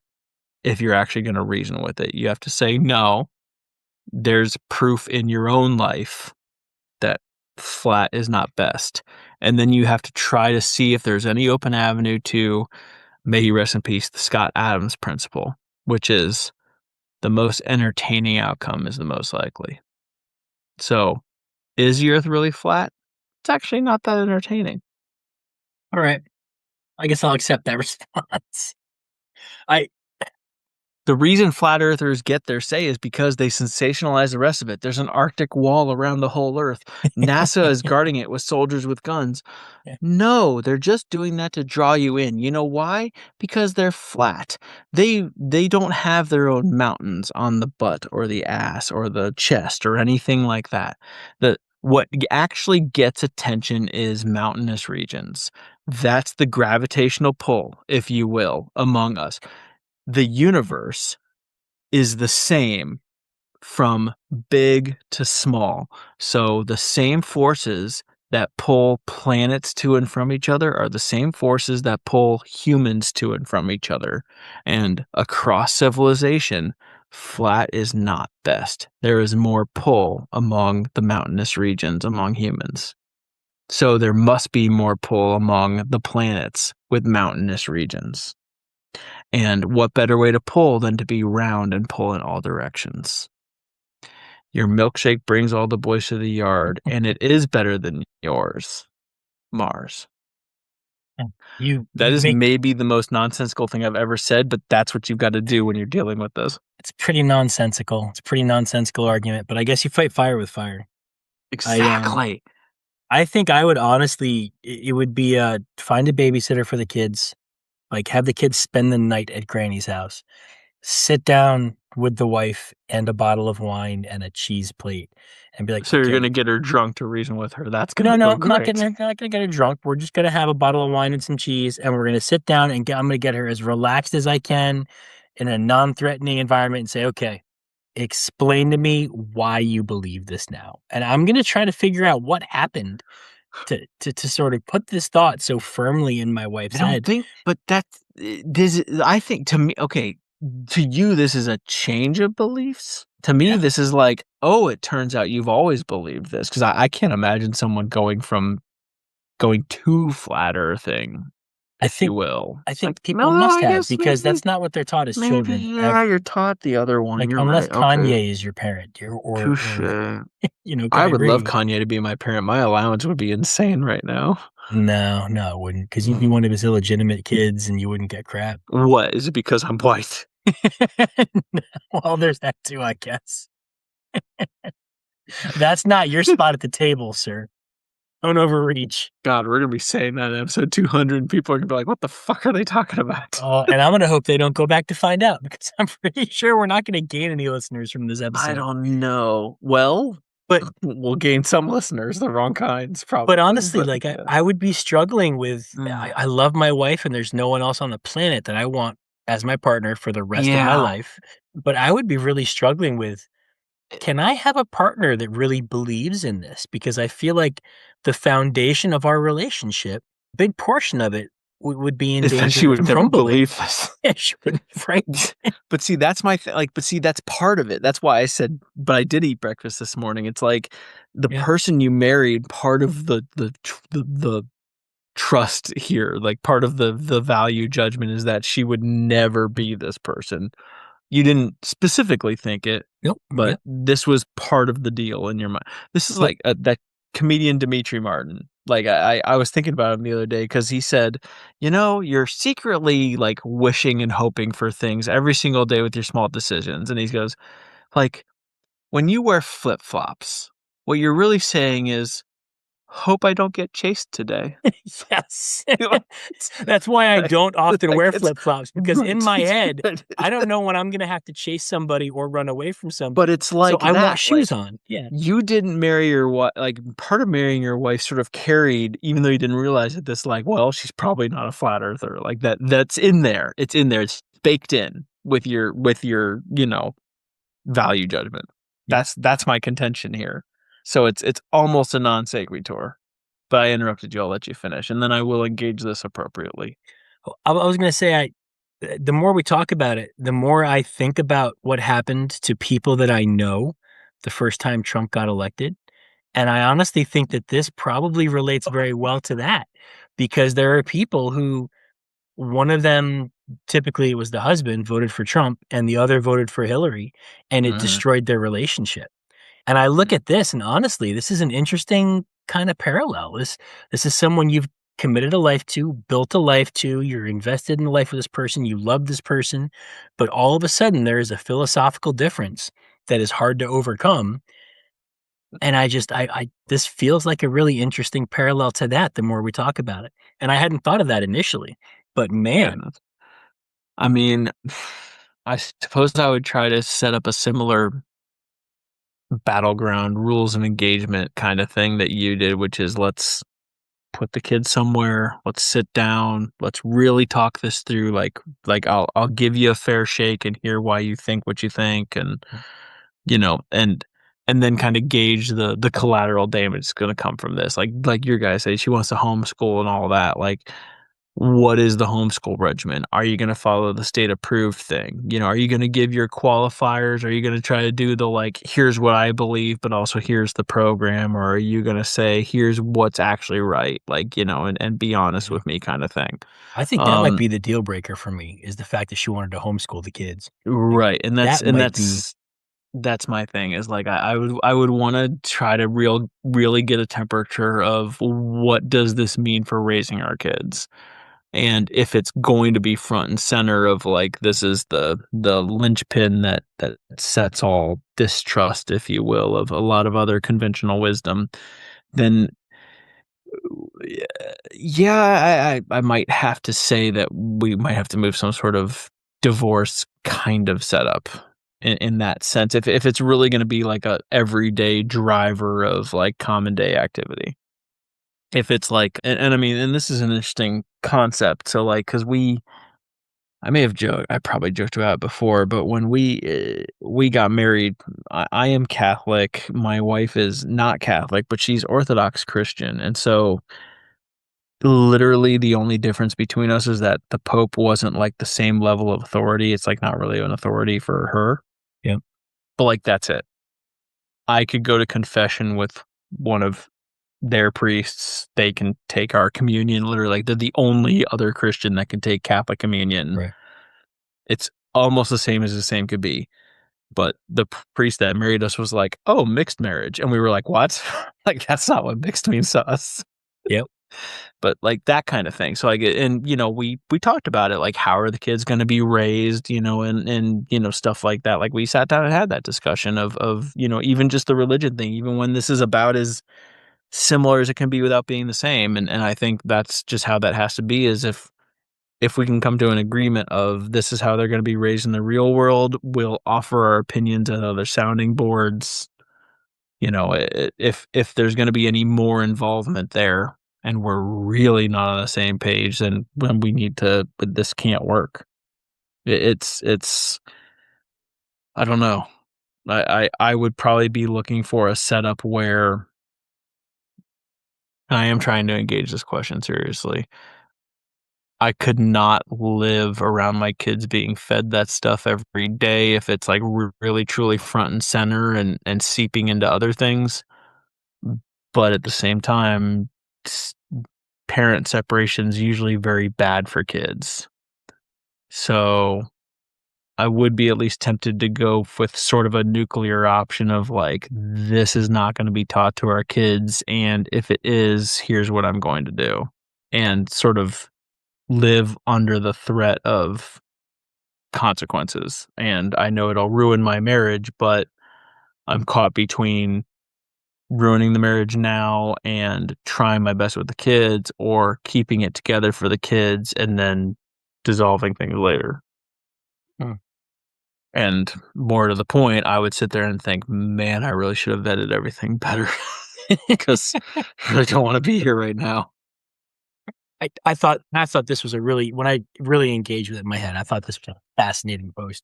If you're actually going to reason with it, you have to say, no, there's proof in your own life that flat is not best. And then you have to try to see if there's any open avenue to, may he rest in peace, the Scott Adams principle, which is the most entertaining outcome is the most likely. So is the earth really flat? It's actually not that entertaining. All right. I guess I'll accept that response. The reason flat earthers get their say is because they sensationalize the rest of it. There's an Arctic wall around the whole earth. NASA is guarding it with soldiers with guns. Yeah. No, they're just doing that to draw you in. You know why? Because they're flat. They don't have their own mountains on the butt or the ass or the chest or anything like that. What actually gets attention is mountainous regions. That's the gravitational pull, if you will, among us. The universe is the same from big to small. So the same forces that pull planets to and from each other are the same forces that pull humans to and from each other. And across civilization, flat is not best. There is more pull among the mountainous regions among humans. So there must be more pull among the planets with mountainous regions. And what better way to pull than to be round and pull in all directions? Your milkshake brings all the boys to the yard, and it is better than yours, Mars. That is maybe the most nonsensical thing I've ever said, but that's what you've got to do when you're dealing with this. It's pretty nonsensical. It's a pretty nonsensical argument, but I guess you fight fire with fire. Exactly. I think I would honestly, it would be find a babysitter for the kids. Like, have the kids spend the night at Granny's house. Sit down with the wife and a bottle of wine and a cheese plate and be like, so you're going to get her drunk to reason with her. That's going to No, go I'm great. not going to get her drunk. We're just going to have a bottle of wine and some cheese, and we're going to sit down and I'm going to get her as relaxed as I can in a non-threatening environment and say, okay, explain to me why you believe this now. And I'm going to try to figure out what happened to sort of put this thought so firmly in my wife's head. I think to me, okay, to you, this is a change of beliefs. To me, this is like, oh, it turns out you've always believed this. Because I can't imagine someone going to flat earthing, if you will. I think people must have, because that's not what they're taught as children. Yeah, you're taught the other one. Like, you're unless right. Kanye is your parent, Touche. I would Kyrie. love Kanye to be my parent. My allowance would be insane right now. No, it wouldn't, because you'd be one of his illegitimate kids and you wouldn't get crap. What? Is it because I'm white? Well, there's that too, I guess. That's not your spot at the table, sir. Don't overreach. God, we're going to be saying that in episode 200, and people are going to be like, what the fuck are they talking about? And I'm going to hope they don't go back to find out, because I'm pretty sure we're not going to gain any listeners from this episode. I don't know. Well, but we'll gain some listeners, the wrong kinds, probably. But honestly, I would be struggling with, I love my wife, and there's no one else on the planet that I want as my partner for the rest of my life. But I would be really struggling with, can I have a partner that really believes in this? Because I feel like the foundation of our relationship, big portion of it, would be in danger. She would never believe this. Yeah, she wouldn't, right? But see, that's my that's part of it. That's why I said, but I did eat breakfast this morning. It's like the person you married, part of the trust here, like part of the value judgment is that she would never be this person. You didn't specifically think it, but this was part of the deal in your mind. This is like that comedian Dimitri Martin. Like I was thinking about him the other day because he said, you're secretly like wishing and hoping for things every single day with your small decisions. And he goes, like, when you wear flip flops, what you're really saying is, hope I don't get chased today. Yes. It's That's why I don't often like wear it's flip-flops, because in right. my head, I don't know when I'm gonna have to chase somebody or run away from But somebody, it's so like I want that. shoes Like on. Yeah. you didn't marry your wife. Like part of marrying your wife sort of carried, even though you didn't realize it. This like, well, she's probably not a flat earther. Like that. That's in there. It's in there. It's baked in with your value judgment. Yeah. That's my contention here. So it's almost a non sequitur. But I interrupted you. I'll let you finish, and then I will engage this appropriately. I was gonna say the more we talk about it, the more I think about what happened to people that I know the first time Trump got elected, and I honestly think that this probably relates very well to that, because there are people who, one of them, typically it was the husband, voted for Trump and the other voted for Hillary, and it Mhm. destroyed their relationship. And I look at this, and honestly, this is an interesting kind of parallel. This is someone you've committed a life to, built a life to, you're invested in the life of this person, you love this person, but all of a sudden there is a philosophical difference that is hard to overcome. And I this feels like a really interesting parallel to that the more we talk about it. And I hadn't thought of that initially, but Yeah. man, I mean, I suppose I would try to set up a similar battleground rules of engagement kind of thing that you did, which is let's put the kids somewhere, let's sit down, let's really talk this through. Like I'll give you a fair shake and hear why you think what you think, and you know, and then kind of gauge the collateral damage that's going to come from this. Like your guy says, she wants to homeschool and all that. Like, what is the homeschool regimen? Are you going to follow the state approved thing? Are you going to give your qualifiers? Are you going to try to do the like, here's what I believe, but also here's the program? Or are you going to say, here's what's actually right? Like, and be honest yeah. with me kind of thing. I think that might Um, be the deal breaker for me, is the fact that she wanted to homeschool the kids. Like, right. And that's, that and might be that's, that's my thing is like I would want to try to really get a temperature of what does this mean for raising our kids, and if it's going to be front and center of like this is the linchpin that sets all distrust, if you will, of a lot of other conventional wisdom, then yeah, I might have to say that we might have to move some sort of divorce kind of setup in that sense. If it's really going to be like a everyday driver of like common day activity. If it's like, and I mean, and this is an interesting concept. So like, because I probably joked about it before, but when we got married, I am Catholic. My wife is not Catholic, but she's Orthodox Christian, and so literally the only difference between us is that the Pope wasn't like the same level of authority. It's like not really an authority for her, yeah, but like that's it. I could go to confession with one of their priests. They can take our communion. Literally, like they're the only other Christian that can take Catholic communion. right. It's almost the same as the same could be. But the priest that married us was like, "Oh, mixed marriage," and we were like, "What?" Like that's not what mixed means to us. Yep, But like that kind of thing. So I get, and we talked about it, like how are the kids going to be raised, and stuff like that. Like we sat down and had that discussion of even just the religion thing, even when this is about as similar as it can be without being the same. And I think that's just how that has to be. Is if we can come to an agreement of this is how they're going to be raised in the real world, we'll offer our opinions at other sounding boards. If there's going to be any more involvement there, and we're really not on the same page, then when we need to, but this can't work. It's I don't know. I would probably be looking for a setup where I am trying to engage this question seriously. I could not live around my kids being fed that stuff every day if it's like really truly front and center and seeping into other things. But at the same time, s- parent separation is usually very bad for kids. So I would be at least tempted to go with sort of a nuclear option of like, this is not going to be taught to our kids. And if it is, here's what I'm going to do. And sort of live under the threat of consequences. And I know it'll ruin my marriage, but I'm caught between ruining the marriage now and trying my best with the kids, or keeping it together for the kids and then dissolving things later. Hmm. And more to the point, I would sit there and think, man, I really should have vetted everything better because I really don't want to be here right now. I thought this was a really when I really engaged with it in my head, I thought this was a fascinating post,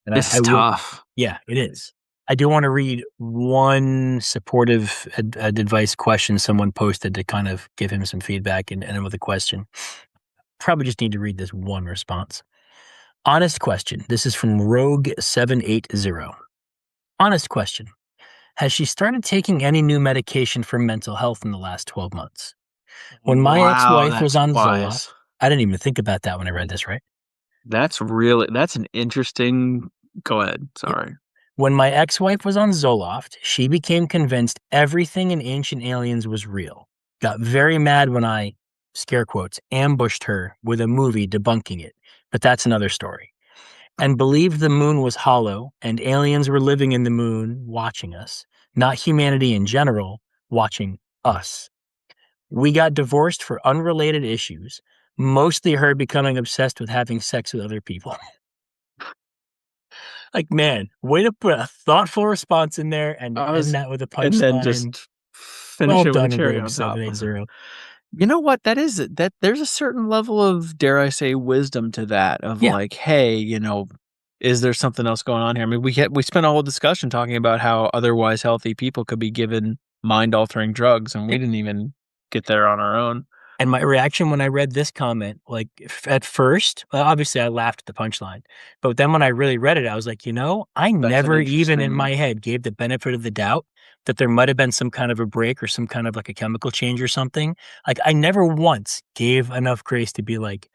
and This I is will. tough. Yeah, it is. I do want to read one supportive advice question someone posted to kind of give him some feedback and end with a question. Probably just need to read this one response. Honest question. This is from Rogue780. Honest question. Has she started taking any new medication for mental health in the last 12 months? When my Wow, ex-wife was that's on wise. Zoloft, I didn't even think about that when I read this, right? That's an interesting. Go ahead. Yep. Sorry. When my ex-wife was on Zoloft, she became convinced everything in Ancient Aliens was real. Got very mad when I, scare quotes, ambushed her with a movie debunking it. But that's another story. And believed the moon was hollow and aliens were living in the moon watching us, not humanity in general, watching us. We got divorced for unrelated issues, mostly her becoming obsessed with having sex with other people. Like, man, way to put a thoughtful response in there and I end was, that with a and then punchline. just finish Well it with a done, cherry Rogue on top. 780. You know what? That there's a certain level of, dare I say, wisdom to that of Yeah, like, hey, is there something else going on here? I mean, we spent a whole discussion talking about how otherwise healthy people could be given mind altering drugs, and we yeah. didn't even get there on our own. And my reaction when I read this comment, like at first, well, obviously I laughed at the punchline, but then when I really read it, I was like, I That's an never even in interesting. my head gave the benefit of the doubt that there might have been some kind of a break or some kind of like a chemical change or something. Like I never once gave enough grace to be like,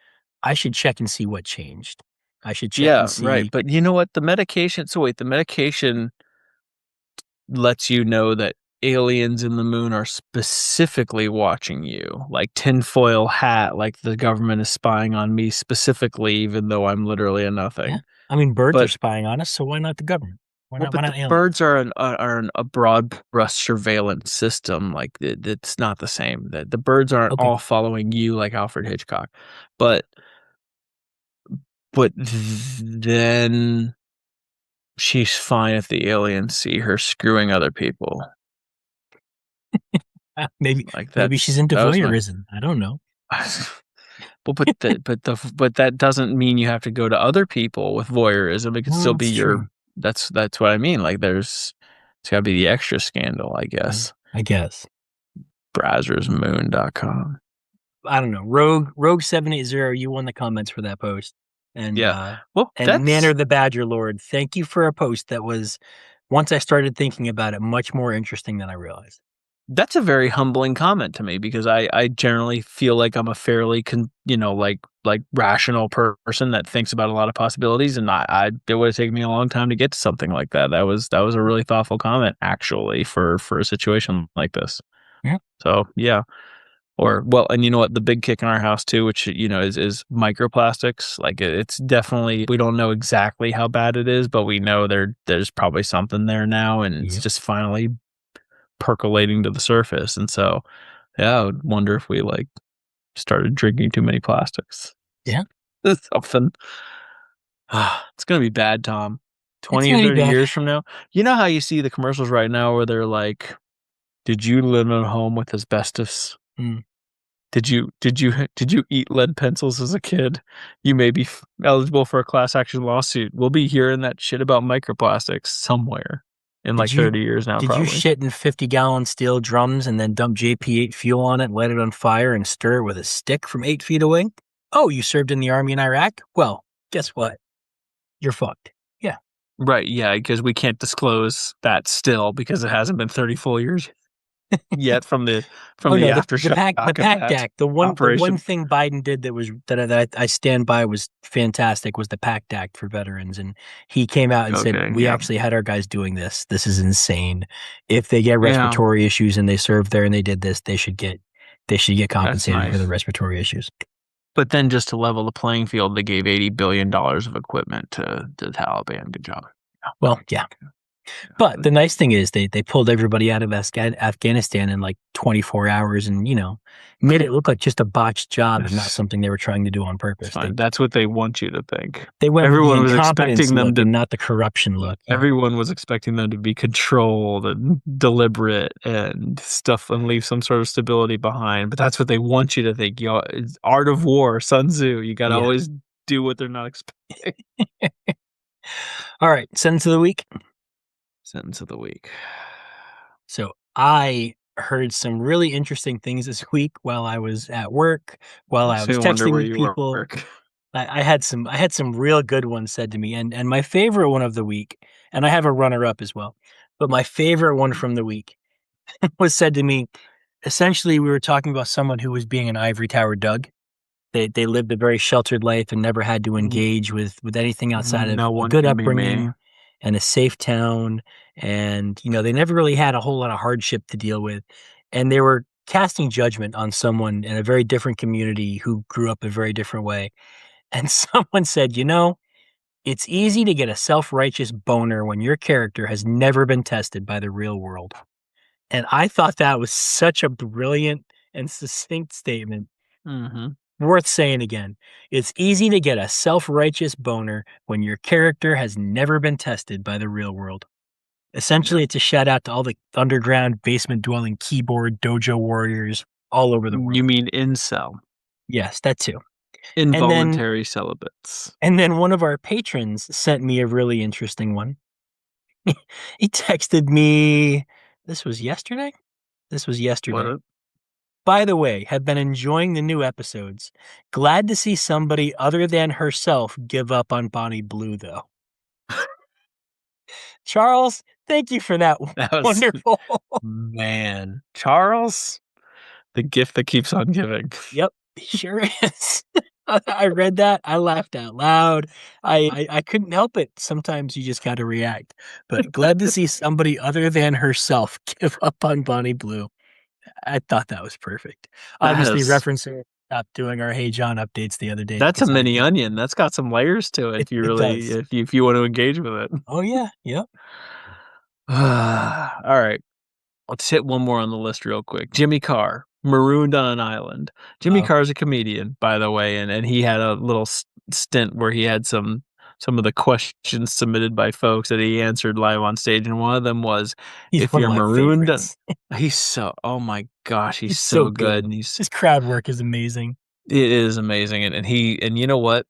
I should check and see what changed. I should check and Yeah, right. see. But you know what? The medication. So wait, the medication lets you know that aliens in the moon are specifically watching you, like tinfoil hat, like the government is spying on me specifically, even though I'm literally a Yeah. nothing. I mean, birds are But spying on us, so why not the government? well, Why but the not aliens? birds are a broad brush surveillance system. Like it's not the same. The birds aren't Okay. all following you like Alfred Hitchcock, but then she's fine if the aliens see her screwing other people. Maybe Like she's into that was my. voyeurism. I don't know. Well, but that doesn't mean you have to go to other people with voyeurism. It could still Well, be it's your. true. That's what I mean. Like it's got to be the extra scandal, I Yeah, guess. I guess. Brazzersmoon.com. I don't know. Rogue 780, you won the comments for that post. And Yeah. Well, and Manner the Badger Lord, thank you for a post that was, once I started thinking about it, much more interesting than I realized. that's a very humbling comment to me because I generally feel like I'm a fairly like rational person that thinks about a lot of possibilities, and I it would have taken me a long time to get to something like that. That was a really thoughtful comment actually for a situation like this. Yeah. So yeah. Or well, and you know what? The big kick in our house too, which is microplastics. Like it's definitely, we don't know exactly how bad it is, but we know there's probably something there now, and it's Yep. just finally percolating to the surface. And so, yeah, I would wonder if we like started drinking too many plastics. Yeah. Something. It's gonna be bad, Tom. It's 20 or gonna be 30 bad. years from now. You know how you see the commercials right now where they're like, "Did you live in a home with asbestos? Mm. Did you eat lead pencils as a kid? You may be eligible for a class action lawsuit." We'll be hearing that shit about microplastics somewhere in Did like you 30 years now, did you probably. shit in 50-gallon steel drums and then dump JP8 fuel on it, light it on fire, and stir it with a stick from 8 feet away? Oh, you served in the army in Iraq? Well, guess what? You're fucked. Yeah. Right, yeah, because we can't disclose that still because it hasn't been 30 full years. yet from the Oh no, aftershock the of PACT that Act. The one operation. thing Biden did that I stand by was fantastic was the PACT Act for veterans, and he came out and said Okay, we yeah. actually had our guys doing this. This is insane. If they get Yeah, respiratory issues and they served there and they did this, they should get that's compensated for the nice. respiratory issues. But then just to level the playing field, they gave $80 billion of equipment to the Taliban. Good job. Well, yeah. But Yeah. the nice thing is they pulled everybody out of Afghanistan in like 24 hours and, made it look like just a botched job and not It's something they were trying to do on it's purpose. fine. That's what they want you to think. They went with the Everyone was incompetence expecting them look to and not the corruption look. Yeah. everyone was expecting them to be controlled and deliberate and stuff and leave some sort of stability behind, but that's what they want you to think. It's art of war, Sun Tzu. You gotta Yeah. always do what they're not expecting. All right. Sentence of the week. Sentence of the week. So I heard some really interesting things this week while I was at work, while I Makes me was wonder texting where with you people. work. I had some real good ones said to me, and my favorite one of the week, and I have a runner up as well, but my favorite one from the week was said to me. Essentially, we were talking about someone who was being an ivory tower Doug. They lived a very sheltered life and never had to Mm, engage with anything outside of no a one good can be me. upbringing and a safe town, and, they never really had a whole lot of hardship to deal with, and they were casting judgment on someone in a very different community who grew up a very different way, and someone said, "It's easy to get a self-righteous boner when your character has never been tested by the real world." And I thought that was such a brilliant and succinct statement. Mhm. Worth saying again. It's easy to get a self-righteous boner when your character has never been tested by the real world. Yeah. Essentially, it's a shout out to all the underground basement dwelling keyboard dojo warriors all over the You world. mean incel. Yes, that too. And then Involuntary celibates. one of our patrons sent me a really interesting one. He texted me, this was yesterday? This was yesterday. What? By the way, have been enjoying the new episodes. Glad to see somebody other than herself give up on Bonnie Blue, though. Charles, thank you for that. That was Wonderful. man. Charles, the gift that keeps on giving. Yep, he sure is. I read that. I laughed out loud. I couldn't help it. Sometimes you just got to react. But glad to see somebody other than herself give up on Bonnie Blue. I thought that was perfect. That Obviously, is referencing stopped doing our Hey John updates the other day that's a because I mini did. onion. That's got some layers to it It if you it really does. if you want to engage with it. Oh yeah. Yep. All right. Let's hit one more on the list real quick. Jimmy Carr, marooned on an island. Jimmy Oh, Carr is a comedian, by the way, and he had a little stint where he had some of the questions submitted by folks that he answered live on stage, and one of them was, he's "If one of you're my marooned," favorites. he's so oh my gosh, he's He's so so good, good. and His crowd work is amazing. it is amazing, and you know what?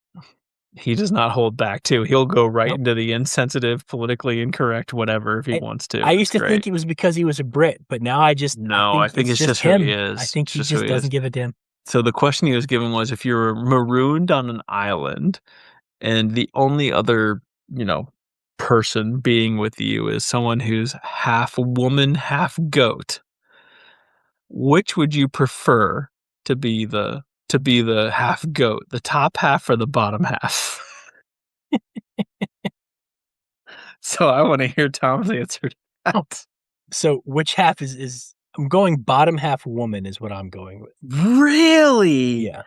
He does not hold back too. He'll go right Nope. into the insensitive, politically incorrect, whatever if he I wants to. I It's used to great. think it was because he was a Brit, but now I No, I think think it's it's just just who he him. I is. think It's he just who just he doesn't is. give a damn. So the question he was given was if you were marooned on an island and the only other, you know, person being with you is someone who's half woman, half goat, which would you prefer to be the half goat, the top half or the bottom half? So I want to hear Tom's answer to Oh, that. so which half is I'm going bottom half woman is what I'm going with. Really? Yeah.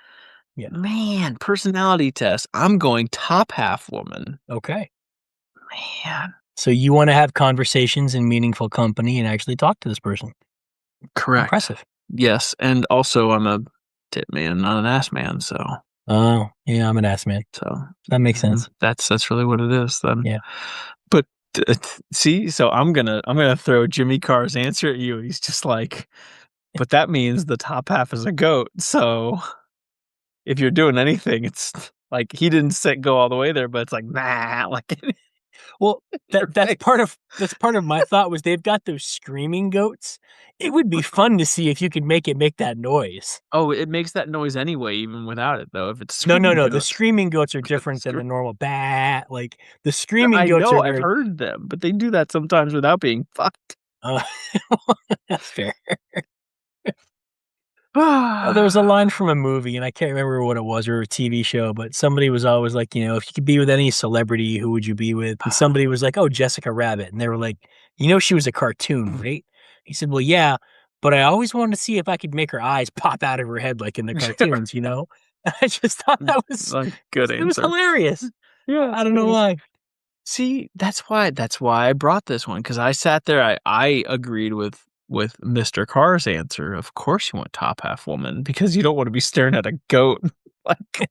Yeah. Man, personality test. I'm going top half woman. Okay. Man. So you wanna have conversations in meaningful company and actually talk to this person. Correct. Impressive. Yes, and also I'm a tit man, not an ass man, so Oh, yeah, I'm an ass man. so That makes sense. that's really what it is then. Yeah. But see, so I'm gonna throw Jimmy Carr's answer at you. He's just like, but that means the top half is a goat. So if you're doing anything, it's like he didn't go all the way there, but it's like nah, like in Well, your that's face. that's part of my thought was they've got those screaming goats. It would be fun to see if you could make it make that noise. Oh, it makes that noise anyway, even without it though. If it's No, no, screaming no, the goat, screaming goats are the different than the scream. normal "bah," like, the screaming I goats know, are I've very heard them, but they do that sometimes without being fucked. Uh, that's fair. There was a line from a movie, and I can't remember what it was or a TV show, but somebody was always like, if you could be with any celebrity, who would you be with? And somebody was like, "Oh, Jessica Rabbit." And they were like, she was a cartoon, right? He said, "Well, yeah, but I always wanted to see if I could make her eyes pop out of her head like in the cartoons, you know?" I just thought Like, good it was answer. hilarious. Yeah, I it's don't know good. why. See, that's why I brought this one, because I sat there, I agreed with Mr. Carr's answer. Of course you want top half woman, because you don't wanna be staring at a goat, like,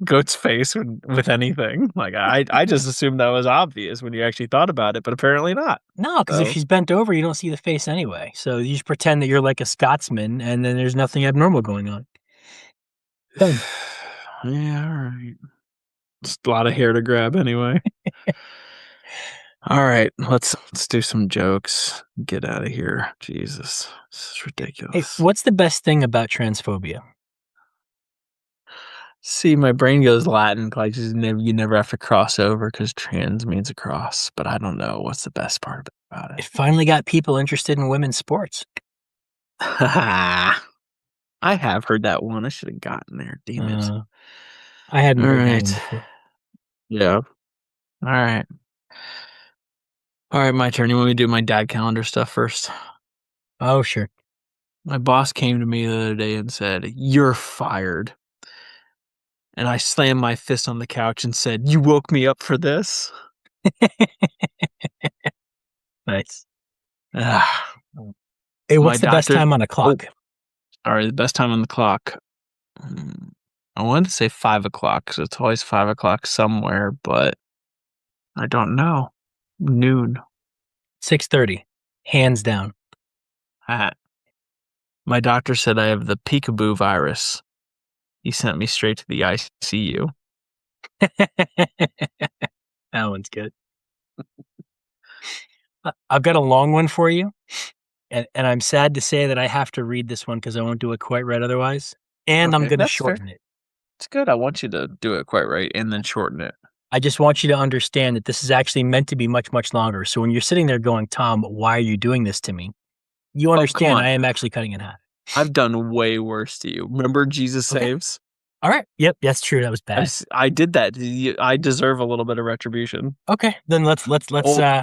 goat's face with anything. Like, I just assumed that was obvious when you actually thought about it, but apparently not. No, because if So, she's bent over, you don't see the face anyway. So you just pretend that you're like a Scotsman, and then there's nothing abnormal going on. Done. yeah, alright. It's a lot of hair to grab anyway. Alright, let's do some jokes. Get out of here. Jesus, this is Hey, ridiculous. what's the best thing about transphobia? See, my brain goes Latin, like, just you never have to cross over because trans means across, but I don't know what's the best part about it. It finally got people interested in women's sports. I have heard that one, I should have gotten there, damn it. Uh, I hadn't heard that one Alright. before. Yeah. Alright. Alright, my turn. You want me to do my dad calendar stuff first? Oh, sure. My boss came to me the other day and said, "You're fired." And I slammed my fist on the couch and said, "You woke me up for this?" Nice. Ah, Hey, my what's the best doctor time on a oh, clock? alright, the best time on the clock. I wanted to say 5 o'clock because it's always 5 o'clock somewhere, but I don't know. Noon. 6:30, hands down. Ah, my doctor said I have the peekaboo virus. He sent me straight to the ICU. That one's good. I've got a long one for you, and I'm sad to say that I have to read this one because I won't do it quite right otherwise, and I'm Okay, gonna that's fair. shorten it. It's good. I want you to do it quite right and then shorten it. I just want you to understand that this is actually meant to be much, much longer. So when you're sitting there going, "Tom, why are you doing this to me?" You Oh, come understand on. I am actually cutting in half. I've done way worse to you. Remember Jesus Okay. Saves? All right. Yep, that's true. That was bad. I did that. I deserve a little bit of retribution. Okay, then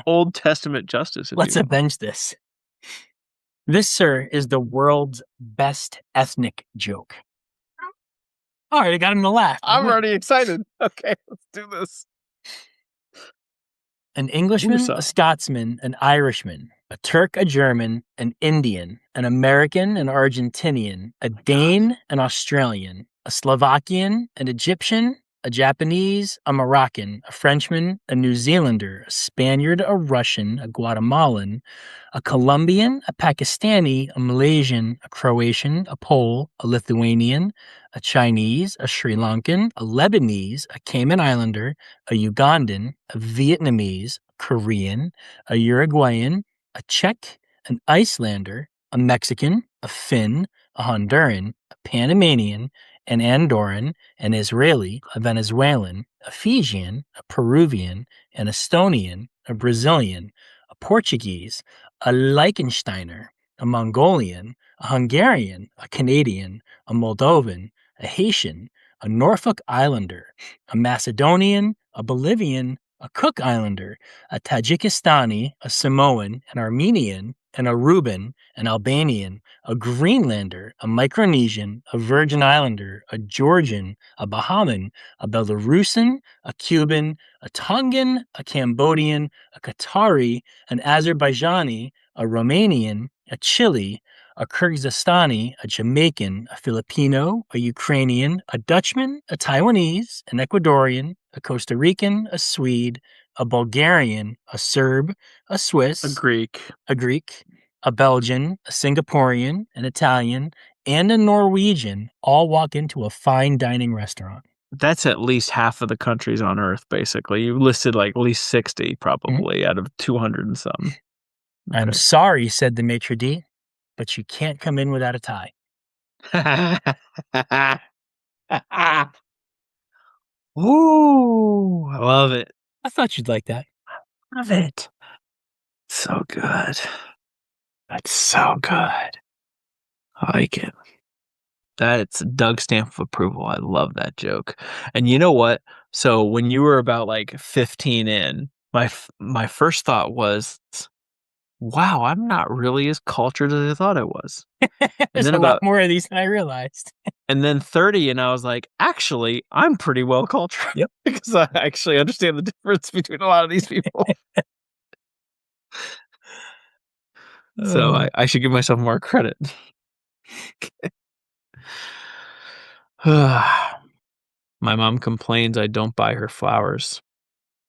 Old Testament justice, if you let's will. avenge this. This, sir, is the world's best ethnic joke. All right, I got him to laugh. I I'm win. already excited. Okay, let's do this. An Englishman, a Woosah. Scotsman, an Irishman, a Turk, a German, an Indian, an American, an Argentinian, a Dane, an Australian, a Slovakian, an Egyptian, a Japanese, a Moroccan, a Frenchman, a New Zealander, a Spaniard, a Russian, a Guatemalan, a Colombian, a Pakistani, a Malaysian, a Croatian, a Pole, a Lithuanian, a Chinese, a Sri Lankan, a Lebanese, a Cayman Islander, a Ugandan, a Vietnamese, a Korean, a Uruguayan, a Czech, an Icelander, a Mexican, a Finn, a Honduran, a Panamanian, an Andorran, an Israeli, a Venezuelan, a Fijian, a Peruvian, an Estonian, a Brazilian, a Portuguese, a Liechtensteiner, a Mongolian, a Hungarian, a Canadian, a Moldovan, a Haitian, a Norfolk Islander, a Macedonian, a Bolivian, a Cook Islander, a Tajikistani, a Samoan, an Armenian, an Aruban, an Albanian, a Greenlander, a Micronesian, a Virgin Islander, a Georgian, a Bahaman, a Belarusian, a Cuban, a Tongan, a Cambodian, a Qatari, an Azerbaijani, a Romanian, a Chile, a Kyrgyzstani, a Jamaican, a Filipino, a Ukrainian, a Dutchman, a Taiwanese, an Ecuadorian, a Costa Rican, a Swede, a Bulgarian, a Serb, a A Swiss, Greek. a Greek, a Belgian, a Singaporean, an Italian, and a Norwegian all walk into a fine dining restaurant. That's at least half of the countries on Earth, basically. You listed like at least 60 Mhm. probably out of 200 and some. I'm Okay. sorry, said the maitre d', but you can't come in without a tie. Ooh, I love it. I thought you'd like that. Love it. so good. That's so good. I like it. That's Doug stamp of approval. I love that joke. And you know what? So when you were about like 15 in, my first thought was, wow, I'm not really as cultured as I thought I was. And There's then a lot about more of these than I realized. and then 30 and I was like, actually, I'm pretty well cultured Yep. because I actually understand the difference between a lot of these people. So Oh. I should give myself more credit. My mom complains I don't buy her flowers.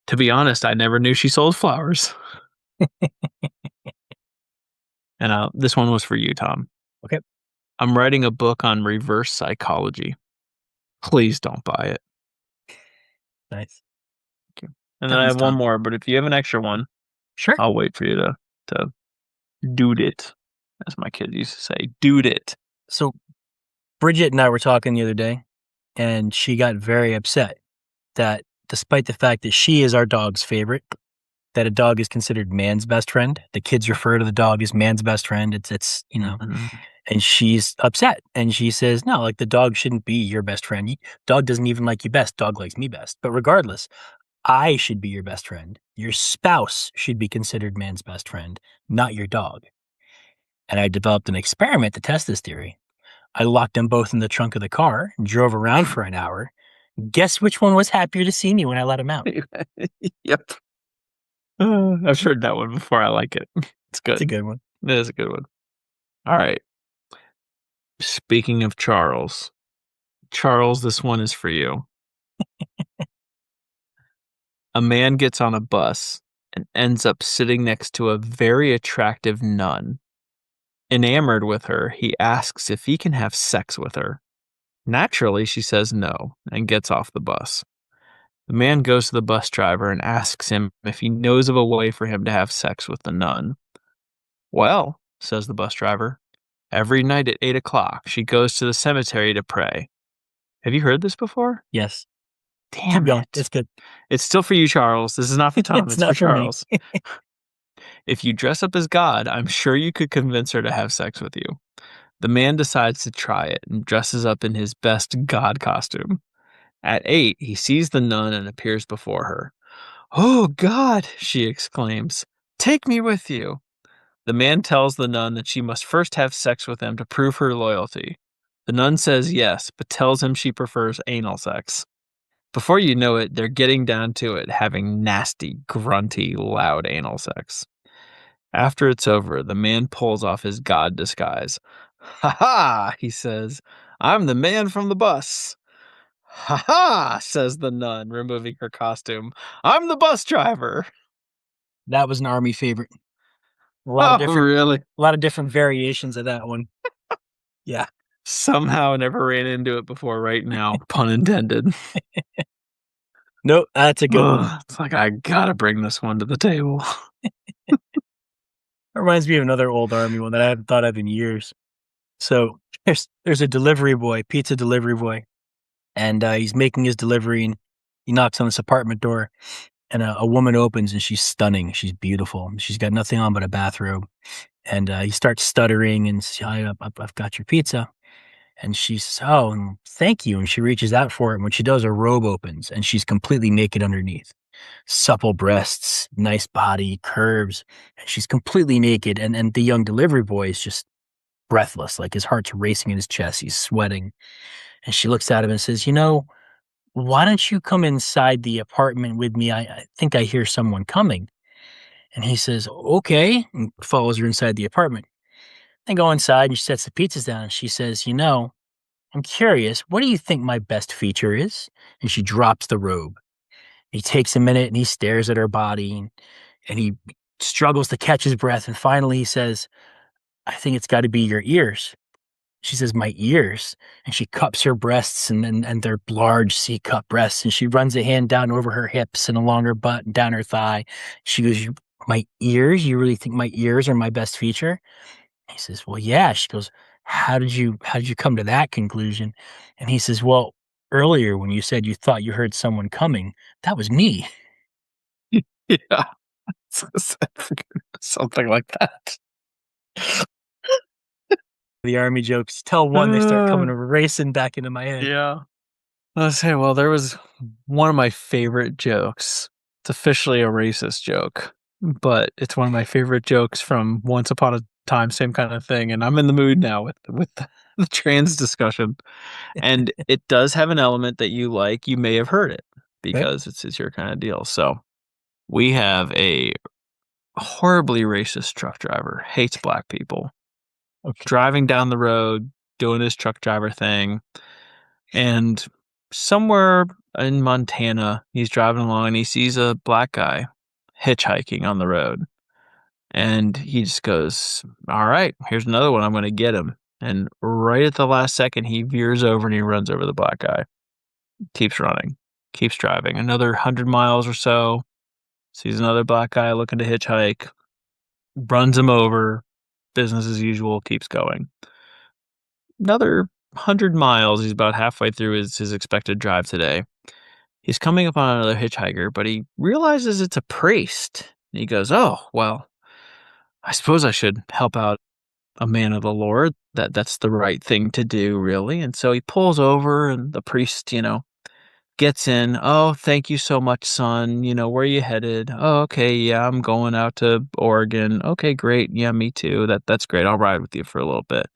To be honest, I never knew she sold flowers. And this one was for you, Tom. Okay. I'm writing a book on reverse psychology. Please don't buy it. Nice. Okay. And then I Thanks, have one Tom. more, but if you have an extra one, Sure. I'll wait for you to dude it, as my kids used to say, dude it. So Bridget and I were talking the other day, and she got very upset that despite the fact that she is our dog's favorite, that a dog is considered man's best friend. The kids refer to the dog as man's best friend. It's Mhm. and she's upset, and she says, "No, like the dog shouldn't be your best friend. Dog doesn't even like you best. Dog likes me best. But regardless, I should be your best friend. Your spouse should be considered man's best friend, not your dog." And I developed an experiment to test this theory. I locked them both in the trunk of the car and drove around for an hour. Guess which one was happier to see me when I let him out? Yep. I've heard that one before. I like it. It's It's a good. good one. It is a good one. All right. Speaking of Charles, this one is for you. A man gets on a bus and ends up sitting next to a very attractive nun. Enamored with her, he asks if he can have sex with her. Naturally, she says no and gets off the bus. The man goes to the bus driver and asks him if he knows of a way for him to have sex with the nun. Well, says the bus driver, every night at 8 o'clock she goes to the cemetery to pray. Have you heard this before? Yes. Keep Damn going. it. It's good. It's still for you, Charles. This is not for Tom, It's it's for not for me. Charles. If you dress up as God, I'm sure you could convince her to have sex with you. The man decides to try it and dresses up in his best God costume. At 8, he sees the nun and appears before her. Oh, God, she exclaims. Take me with you. The man tells the nun that she must first have sex with him to prove her loyalty. The nun says yes, but tells him she prefers anal sex. Before you know it, they're getting down to it, having nasty, grunty, loud anal sex. After it's over, the man pulls off his god disguise. Ha ha, he says. I'm the man from the bus. Ha ha, says the nun, removing her costume. I'm the bus driver. That was an army favorite. Oh, really? A lot of different variations of that one. Yeah. Somehow never ran into it before right now, pun intended. Nope, that's a good one. Ugh, it's like I gotta bring this one to the table. That reminds me of another old army one that I haven't thought of in years. So there's a delivery boy, pizza delivery boy, and he's making his delivery, and he knocks on this apartment door, and a woman opens, and she's stunning. She's beautiful. She's got nothing on but a bathrobe, and he starts stuttering and says, I've got your pizza. And she says, "Oh, thank you." And she reaches out for it. And when she does, her robe opens and she's completely naked underneath. Supple breasts, nice body, curves. And she's completely naked. And the young delivery boy is just breathless, like his heart's racing in his chest. He's sweating. And she looks at him and says, why don't you come inside the apartment with me? I think I hear someone coming. And he says, "Okay," and follows her inside the apartment. They go inside and she sets the pizzas down. And she says, "I'm curious, what do you think my best feature is?" And she drops the robe. He takes a minute and he stares at her body, and he struggles to catch his breath. And finally he says, "I think it's got to be your ears." She says, "My ears?" And she cups her breasts, and they're large C cup breasts. And she runs a hand down over her hips and along her butt and down her thigh. She goes, "My ears? You really think my ears are my best feature?" He says, "Well, yeah." She goes, how did you come to that conclusion?" And he says, "Well, earlier when you said you thought you heard someone coming, that was me." Yeah. Something like that. The army jokes. Tell one, they start Uh, coming racing back into my head. yeah. Let's say, well, there was one of my favorite jokes. It's officially a racist joke, but it's one of my favorite jokes from Once Upon a Time, same kind of thing. And I'm in the mood now with the trans discussion. And it does have an element that you like. You may have heard it Okay. because it's your kind of deal. So we have a horribly racist truck driver, hates black people, Okay. driving down the road, doing his truck driver thing. And somewhere in Montana, he's driving along and he sees a black guy hitchhiking on the road. And he just goes, all right, here's another one. I'm going to get him. And right at the last second, he veers over and he runs over the black guy. Keeps running, keeps driving. Another 100 miles or so, sees another black guy looking to hitchhike, runs him over. Business as usual, keeps going. Another 100 miles, he's about halfway through his expected drive today. He's coming up on another hitchhiker, but he realizes it's a priest. And he goes, oh, well, I suppose I should help out a man of the Lord. That's the right thing to do, really. And so he pulls over and the priest, gets in. Oh, thank you so much, son. Where are you headed? Oh, okay, yeah, I'm going out to Oregon. Okay, great. Yeah, me too. That's great. I'll ride with you for a little bit.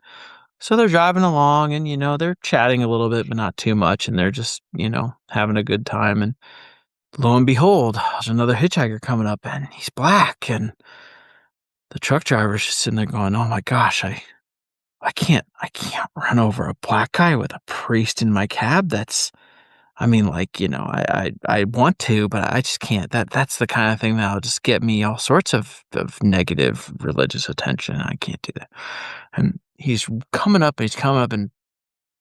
So they're driving along and, they're chatting a little bit, but not too much. And they're just, having a good time. And lo and behold, there's another hitchhiker coming up and he's black. And the truck driver's just sitting there going, oh my gosh, I can't run over a black guy with a priest in my cab. I want to, but I just can't. That's the kind of thing that'll just get me all sorts of negative religious attention. I can't do that. And he's coming up, and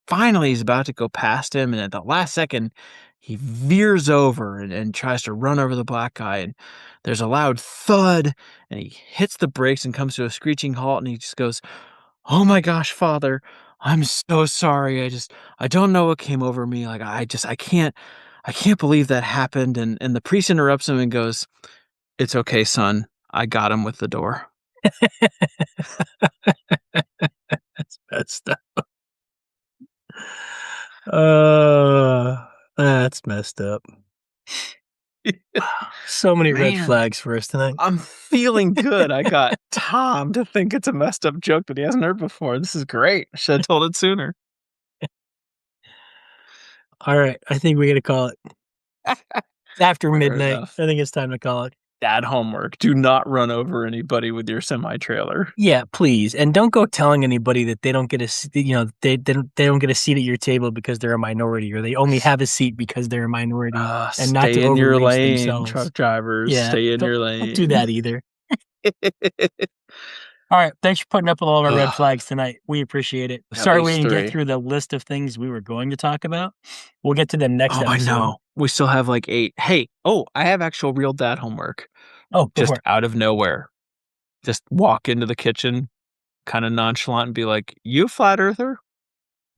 finally he's about to go past him, and at the last second, he veers over and tries to run over the black guy, and there's a loud thud, and he hits the brakes and comes to a screeching halt, and he just goes, "Oh my gosh, Father, I'm so sorry. I don't know what came over me. Like I can't believe that happened." And the priest interrupts him and goes, "It's okay, son. I got him with the door." That's messed up. That's messed up. So many red Man, flags for us tonight. I'm feeling good. I got Tom to think it's a messed up joke that he hasn't heard before. This is great. Should have told it sooner. All right, I think we got to call it. It's after Fair midnight. enough. I think it's time to call it. Dad homework. Do not run over anybody with your semi trailer. Yeah, please, and don't go telling anybody that they don't get they don't get a seat at your table because they're a minority, or they only have a seat because they're a minority, and not to Stay in your overreach lane, themselves. truck drivers. Yeah, Stay in your don't do lane. that either. All right, thanks for putting up with all of our red flags tonight. We appreciate it. At Sorry we least didn't get 3. through the list of things we were going to talk about. We'll get to them next Oh, I episode. know. We still have like 8. Hey, I have actual real dad homework. Oh, go for Just it. out of nowhere. Just walk into the kitchen, kind of nonchalant, and be like, "You a flat earther?"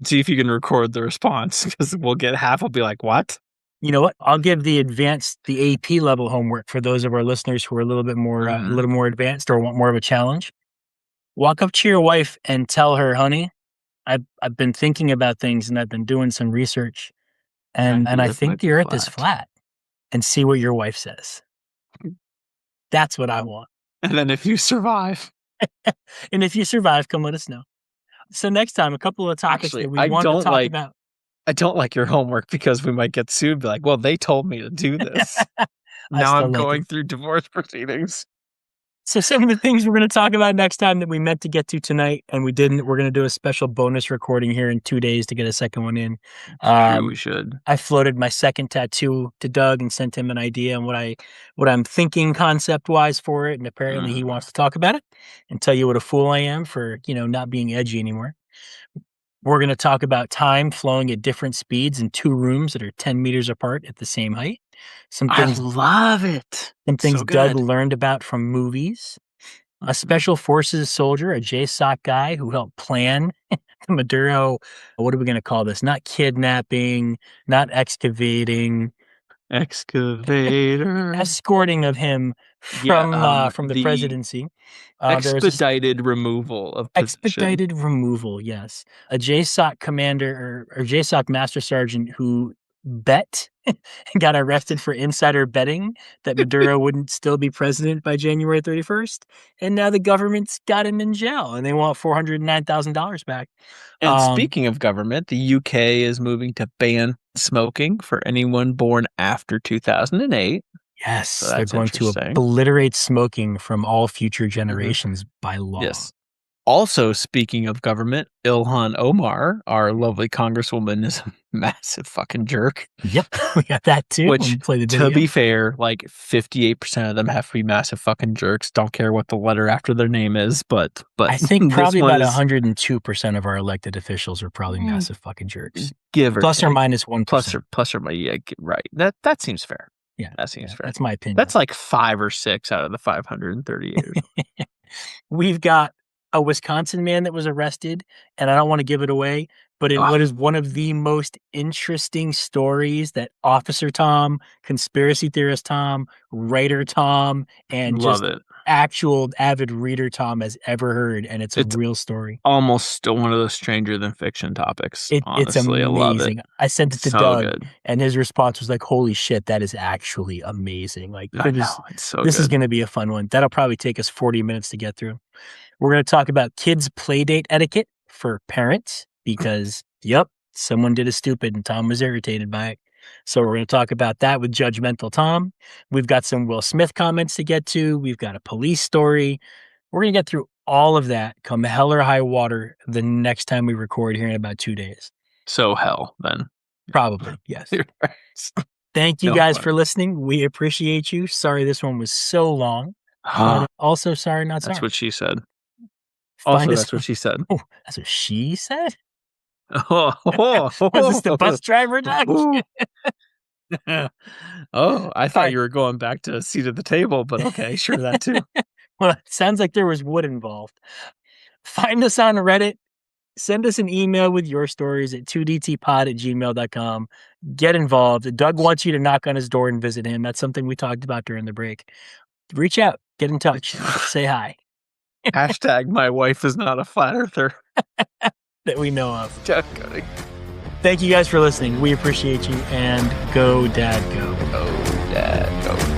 See if you can record the response, because we'll get half will be like, "What?" You know what? I'll give the AP level homework for those of our listeners who are a little bit more, a Mhm. little more advanced or want more of a challenge. Walk up to your wife and tell her, "Honey, I've been thinking about things and I've been doing some research, And and the I earth think might the be Earth is flat. flat," and see what your wife says. That's what I want. And then if you survive. And if you survive, come let us know. So next time, a couple of topics Actually, that we want to talk about. I don't like your homework because we might get sued, be like, "Well, they told me to do this." I Now still I'm like it. going through divorce proceedings. So some of the things we're going to talk about next time that we meant to get to tonight and we didn't, we're going to do a special bonus recording here in 2 days to get a second one in. It's true, we should. I floated my second tattoo to Doug and sent him an idea on what I'm thinking concept wise for it, and apparently he wants to talk about it and tell you what a fool I am for not being edgy anymore. We're going to talk about time flowing at different speeds in 2 rooms that are 10 meters apart at the same height. Some I things love it. some things So Doug good. learned about from movies. A Mhm. special forces soldier, a JSOC guy who helped plan the Maduro. What are we going to call this? Not kidnapping, not excavating. Excavator. escorting of him Yeah, from the the presidency. There was expedited removal of position. expedited removal, yes. A JSOC commander or JSOC Master Sergeant who bet and got arrested for insider betting that Maduro wouldn't still be president by January 31st. And now the government's got him in jail and they want $409,000 back. And speaking of government, the UK is moving to ban smoking for anyone born after 2008. Yes, So they're that's going to interesting. obliterate smoking from all future generations by law. Yes. Also, speaking of government, Ilhan Omar, our lovely congresswoman, is a massive fucking jerk. Yep, we got that too. Which, play the to be fair, like 58% of them have to be massive fucking jerks. Don't care what the letter after their name is, but I think this probably one about is 102% of our elected officials are probably massive fucking jerks. give or Plus or take. minus 1%. Plus or minus, yeah, right. That seems fair. Yeah, that seems fair. That's my opinion. That's like 5 or 6 out of the 538. We've got a Wisconsin man that was arrested, and I don't want to give it away, but what is one of the most interesting stories that Officer Tom, conspiracy theorist Tom, writer Tom, and Love it. actual avid reader Tom has ever heard, and it's a real story. Almost one of the stranger than fiction topics. It's honestly, amazing. I sent it to Doug, good. and his response was like, "Holy shit, that is actually amazing!" Like, it's so this good. is going to be a fun one. That'll probably take us 40 minutes to get through. We're going to talk about kids' playdate etiquette for parents because, yep, someone did a stupid and Tom was irritated by it. So we're going to talk about that with Judgmental Tom. We've got some Will Smith comments to get to. We've got a police story. We're going to get through all of that come hell or high water the next time we record here in about 2 days. So hell, then. Probably, yes. Thank you guys for listening. We appreciate you. Sorry this one was so long. But also, sorry, not sorry. That's what she said. That's what she said. Oh, that's what she said? Was this the bus driver, Doug? I thought you were going back to a seat at the table, but okay, sure, that too. Well, it sounds like there was wood involved. Find us on Reddit. Send us an email with your stories at 2dtpod@gmail.com. Get involved. Doug wants you to knock on his door and visit him. That's something we talked about during the break. Reach out. Get in touch. Say hi. Hashtag my wife is not a flat earther. That we know of. Just kidding. Thank you guys for listening. We appreciate you. And go, Dad, go. Go, Dad, go.